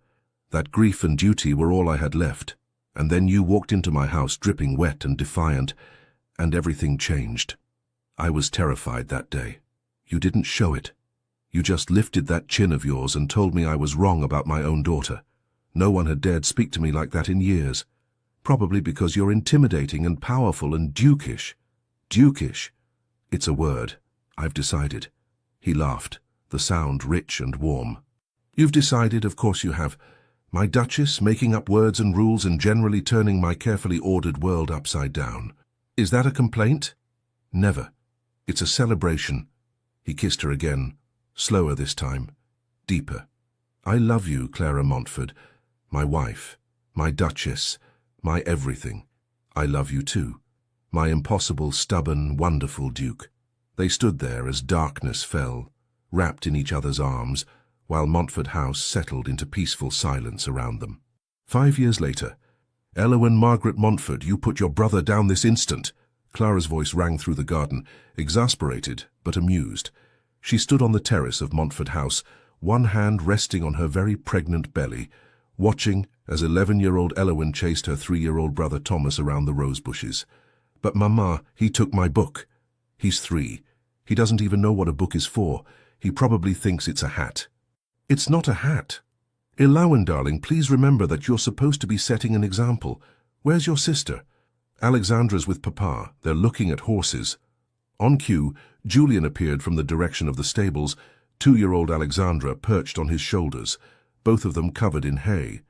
That grief and duty were all I had left. And then you walked into my house dripping wet and defiant, and everything changed. I was terrified that day. You didn't show it. You just lifted that chin of yours and told me I was wrong about my own daughter. No one had dared speak to me like that in years. Probably because you're intimidating and powerful and dukish. Dukish. It's a word. I've decided." He laughed, the sound rich and warm. "You've decided, of course you have. My Duchess, making up words and rules and generally turning my carefully ordered world upside down. Is that a complaint? Never. It's a celebration." He kissed her again, slower this time, deeper. "I love you, Clara Montford, my wife, my Duchess, my everything. I love you too, my impossible, stubborn, wonderful Duke." They stood there as darkness fell, wrapped in each other's arms, while Montford House settled into peaceful silence around them. 5 years later, "Elowen Margaret Montford, you put your brother down this instant." Clara's voice rang through the garden, exasperated but amused. She stood on the terrace of Montford House, one hand resting on her very pregnant belly, watching as 11-year-old Elowen chased her 3-year-old brother Thomas around the rose bushes. "But Mama, he took my book." He's 3. He doesn't even know what a book is for. He probably thinks it's a hat. It's not a hat. Elawan, darling, please remember that you're supposed to be setting an example. Where's your sister? Alexandra's with Papa. They're looking at horses. On cue, Julian appeared from the direction of the stables, 2-year-old Alexandra perched on his shoulders, both of them covered in hay.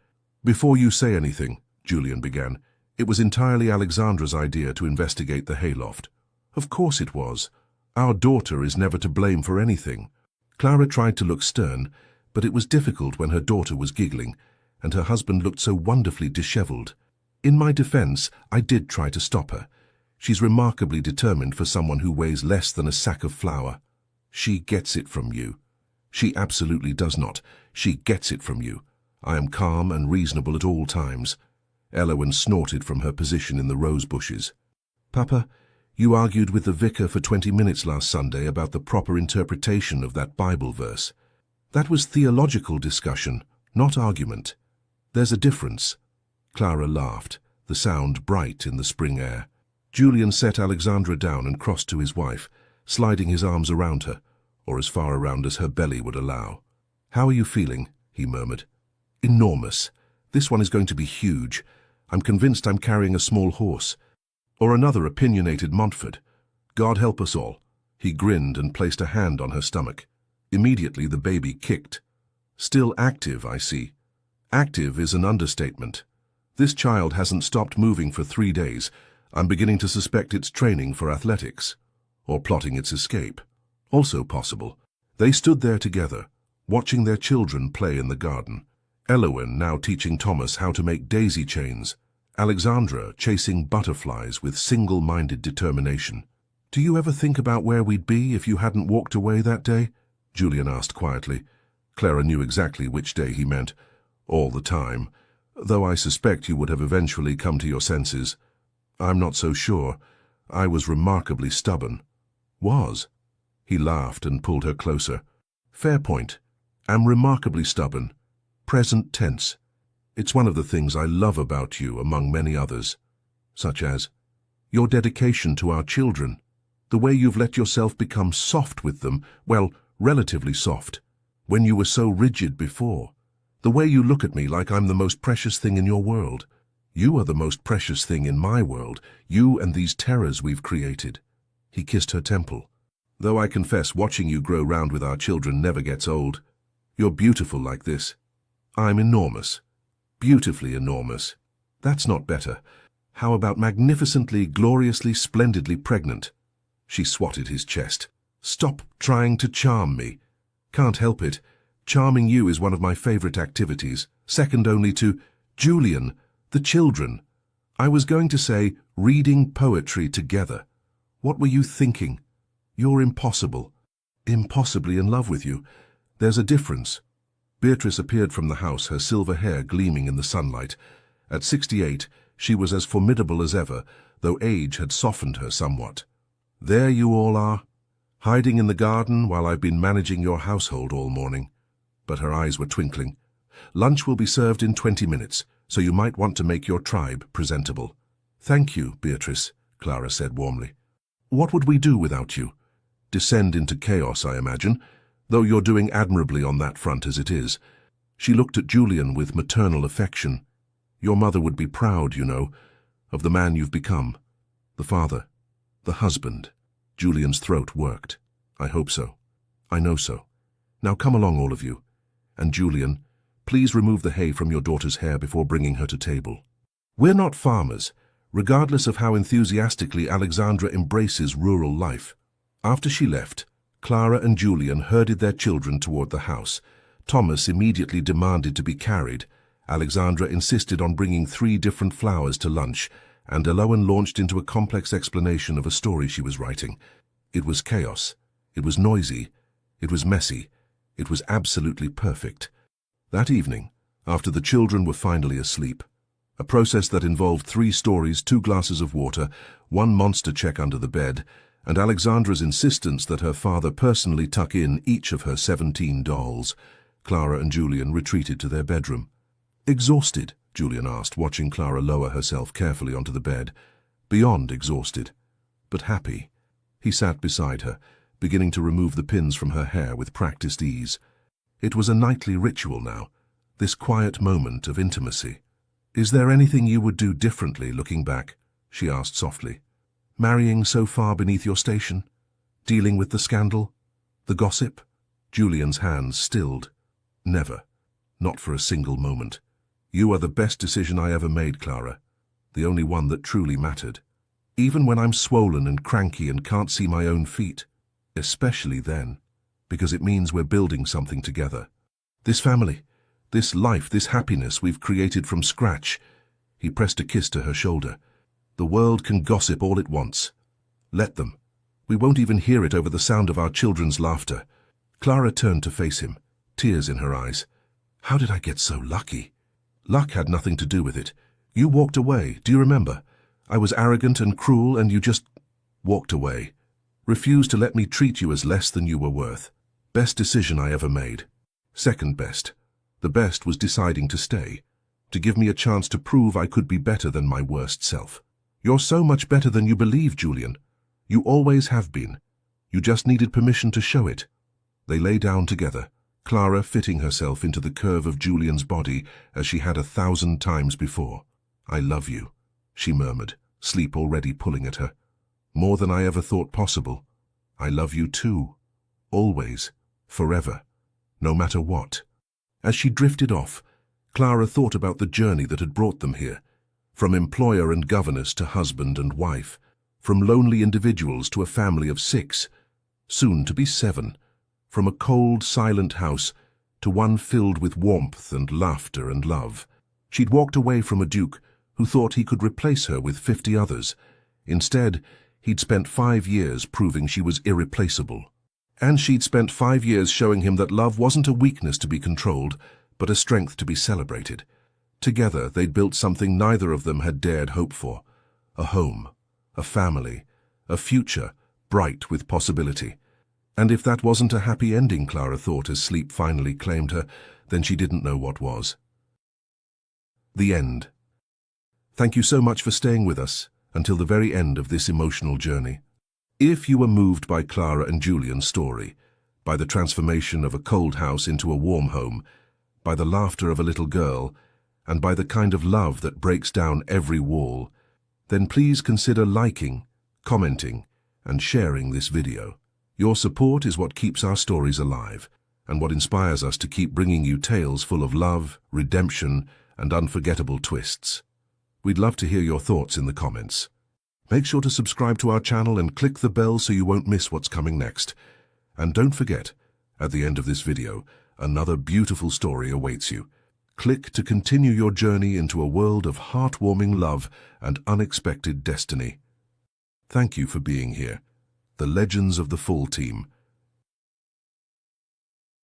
Before you say anything, Julian began, it was entirely Alexandra's idea to investigate the hayloft. Of course it was. Our daughter is never to blame for anything. Clara tried to look stern, but it was difficult when her daughter was giggling, and her husband looked so wonderfully dishevelled. In my defence, I did try to stop her. She's remarkably determined for someone who weighs less than a sack of flour. She gets it from you. She absolutely does not. She gets it from you. I am calm and reasonable at all times. Elawan snorted from her position in the rose bushes. Papa, you argued with the vicar for 20 minutes last Sunday about the proper interpretation of that Bible verse. That was theological discussion, not argument. There's a difference. Clara laughed, the sound bright in the spring air. Julian set Alexandra down and crossed to his wife, sliding his arms around her, or as far around as her belly would allow. How are you feeling? He murmured. Enormous. This one is going to be huge. I'm convinced I'm carrying a small horse. Or another opinionated Montfort. God help us all. He grinned and placed a hand on her stomach. Immediately the baby kicked. Still active, I see. Active is an understatement. This child hasn't stopped moving for 3 days. I'm beginning to suspect it's training for athletics. Or plotting its escape. Also possible. They stood there together, watching their children play in the garden. Elawan now teaching Thomas how to make daisy chains. Alexandra chasing butterflies with single-minded determination. Do you ever think about where we'd be if you hadn't walked away that day? Julian asked quietly. Clara knew exactly which day he meant. All the time. Though I suspect you would have eventually come to your senses. I'm not so sure. I was remarkably stubborn. Was? He laughed and pulled her closer. Fair point. Am remarkably stubborn. Present tense. It's one of the things I love about you, among many others. Such as your dedication to our children. The way you've let yourself become soft with them, well, relatively soft, when you were so rigid before. The way you look at me like I'm the most precious thing in your world. You are the most precious thing in my world, you and these terrors we've created. He kissed her temple. Though I confess watching you grow round with our children never gets old. You're beautiful like this. I'm enormous. Beautifully enormous. That's not better. How about magnificently, gloriously, splendidly pregnant? She swatted his chest. Stop trying to charm me. Can't help it. Charming you is one of my favorite activities, second only to Julian, the children. I was going to say reading poetry together. What were you thinking? You're impossible. Impossibly in love with you. There's a difference. Beatrice appeared from the house, her silver hair gleaming in the sunlight. At 68, she was as formidable as ever, though age had softened her somewhat. There you all are, hiding in the garden while I've been managing your household all morning. But her eyes were twinkling. Lunch will be served in 20 minutes, so you might want to make your tribe presentable. Thank you, Beatrice, Clara said warmly. What would we do without you? Descend into chaos, I imagine, though you're doing admirably on that front as it is. She looked at Julian with maternal affection. Your mother would be proud, you know, of the man you've become. The father. The husband. Julian's throat worked. I hope so. I know so. Now come along, all of you. And Julian, please remove the hay from your daughter's hair before bringing her to table. We're not farmers, regardless of how enthusiastically Alexandra embraces rural life. After she left, Clara and Julian herded their children toward the house. Thomas immediately demanded to be carried. Alexandra insisted on bringing 3 different flowers to lunch, and Elawan launched into a complex explanation of a story she was writing. It was chaos. It was noisy. It was messy. It was absolutely perfect. That evening, after the children were finally asleep, a process that involved 3 stories, 2 glasses of water, 1 monster check under the bed, and Alexandra's insistence that her father personally tuck in each of her 17 dolls, Clara and Julian retreated to their bedroom. Exhausted? Julian asked, watching Clara lower herself carefully onto the bed. Beyond exhausted, but happy. He sat beside her, beginning to remove the pins from her hair with practiced ease. It was a nightly ritual now, this quiet moment of intimacy. "Is there anything you would do differently looking back?" she asked softly. "Marrying so far beneath your station? Dealing with the scandal? The gossip?" Julian's hands stilled. "Never. Not for a single moment. You are the best decision I ever made, Clara. The only one that truly mattered. Even when I'm swollen and cranky and can't see my own feet. Especially then, because it means we're building something together. This family, this life, this happiness we've created from scratch." He pressed a kiss to her shoulder. "The world can gossip all it wants. Let them. We won't even hear it over the sound of our children's laughter." Clara turned to face him, tears in her eyes. "How did I get so lucky?" "Luck had nothing to do with it. You walked away, do you remember? I was arrogant and cruel and you just walked away. Refused to let me treat you as less than you were worth. Best decision I ever made. Second best. The best was deciding to stay, to give me a chance to prove I could be better than my worst self. You're so much better than you believe, Julian. You always have been. You just needed permission to show it." They lay down together, Clara fitting herself into the curve of Julian's body as she had 1,000 times before. "I love you," she murmured, sleep already pulling at her. "More than I ever thought possible. I love you too. Always. Forever. No matter what." As she drifted off, Clara thought about the journey that had brought them here. From employer and governess to husband and wife. From lonely individuals to a family of 6, soon to be 7. From a cold, silent house to one filled with warmth and laughter and love. She'd walked away from a duke who thought he could replace her with 50 others. Instead, he'd spent 5 years proving she was irreplaceable. And she'd spent 5 years showing him that love wasn't a weakness to be controlled, but a strength to be celebrated. Together, they'd built something neither of them had dared hope for. A home, a family, a future bright with possibility. And if that wasn't a happy ending, Clara thought as sleep finally claimed her, then she didn't know what was. The end. Thank you so much for staying with us until the very end of this emotional journey. If you were moved by Clara and Julian's story, by the transformation of a cold house into a warm home, by the laughter of a little girl, and by the kind of love that breaks down every wall, then please consider liking, commenting, and sharing this video. Your support is what keeps our stories alive, and what inspires us to keep bringing you tales full of love, redemption, and unforgettable twists. We'd love to hear your thoughts in the comments. Make sure to subscribe to our channel and click the bell so you won't miss what's coming next. And don't forget, at the end of this video, another beautiful story awaits you. Click to continue your journey into a world of heartwarming love and unexpected destiny. Thank you for being here. The legends of the full team.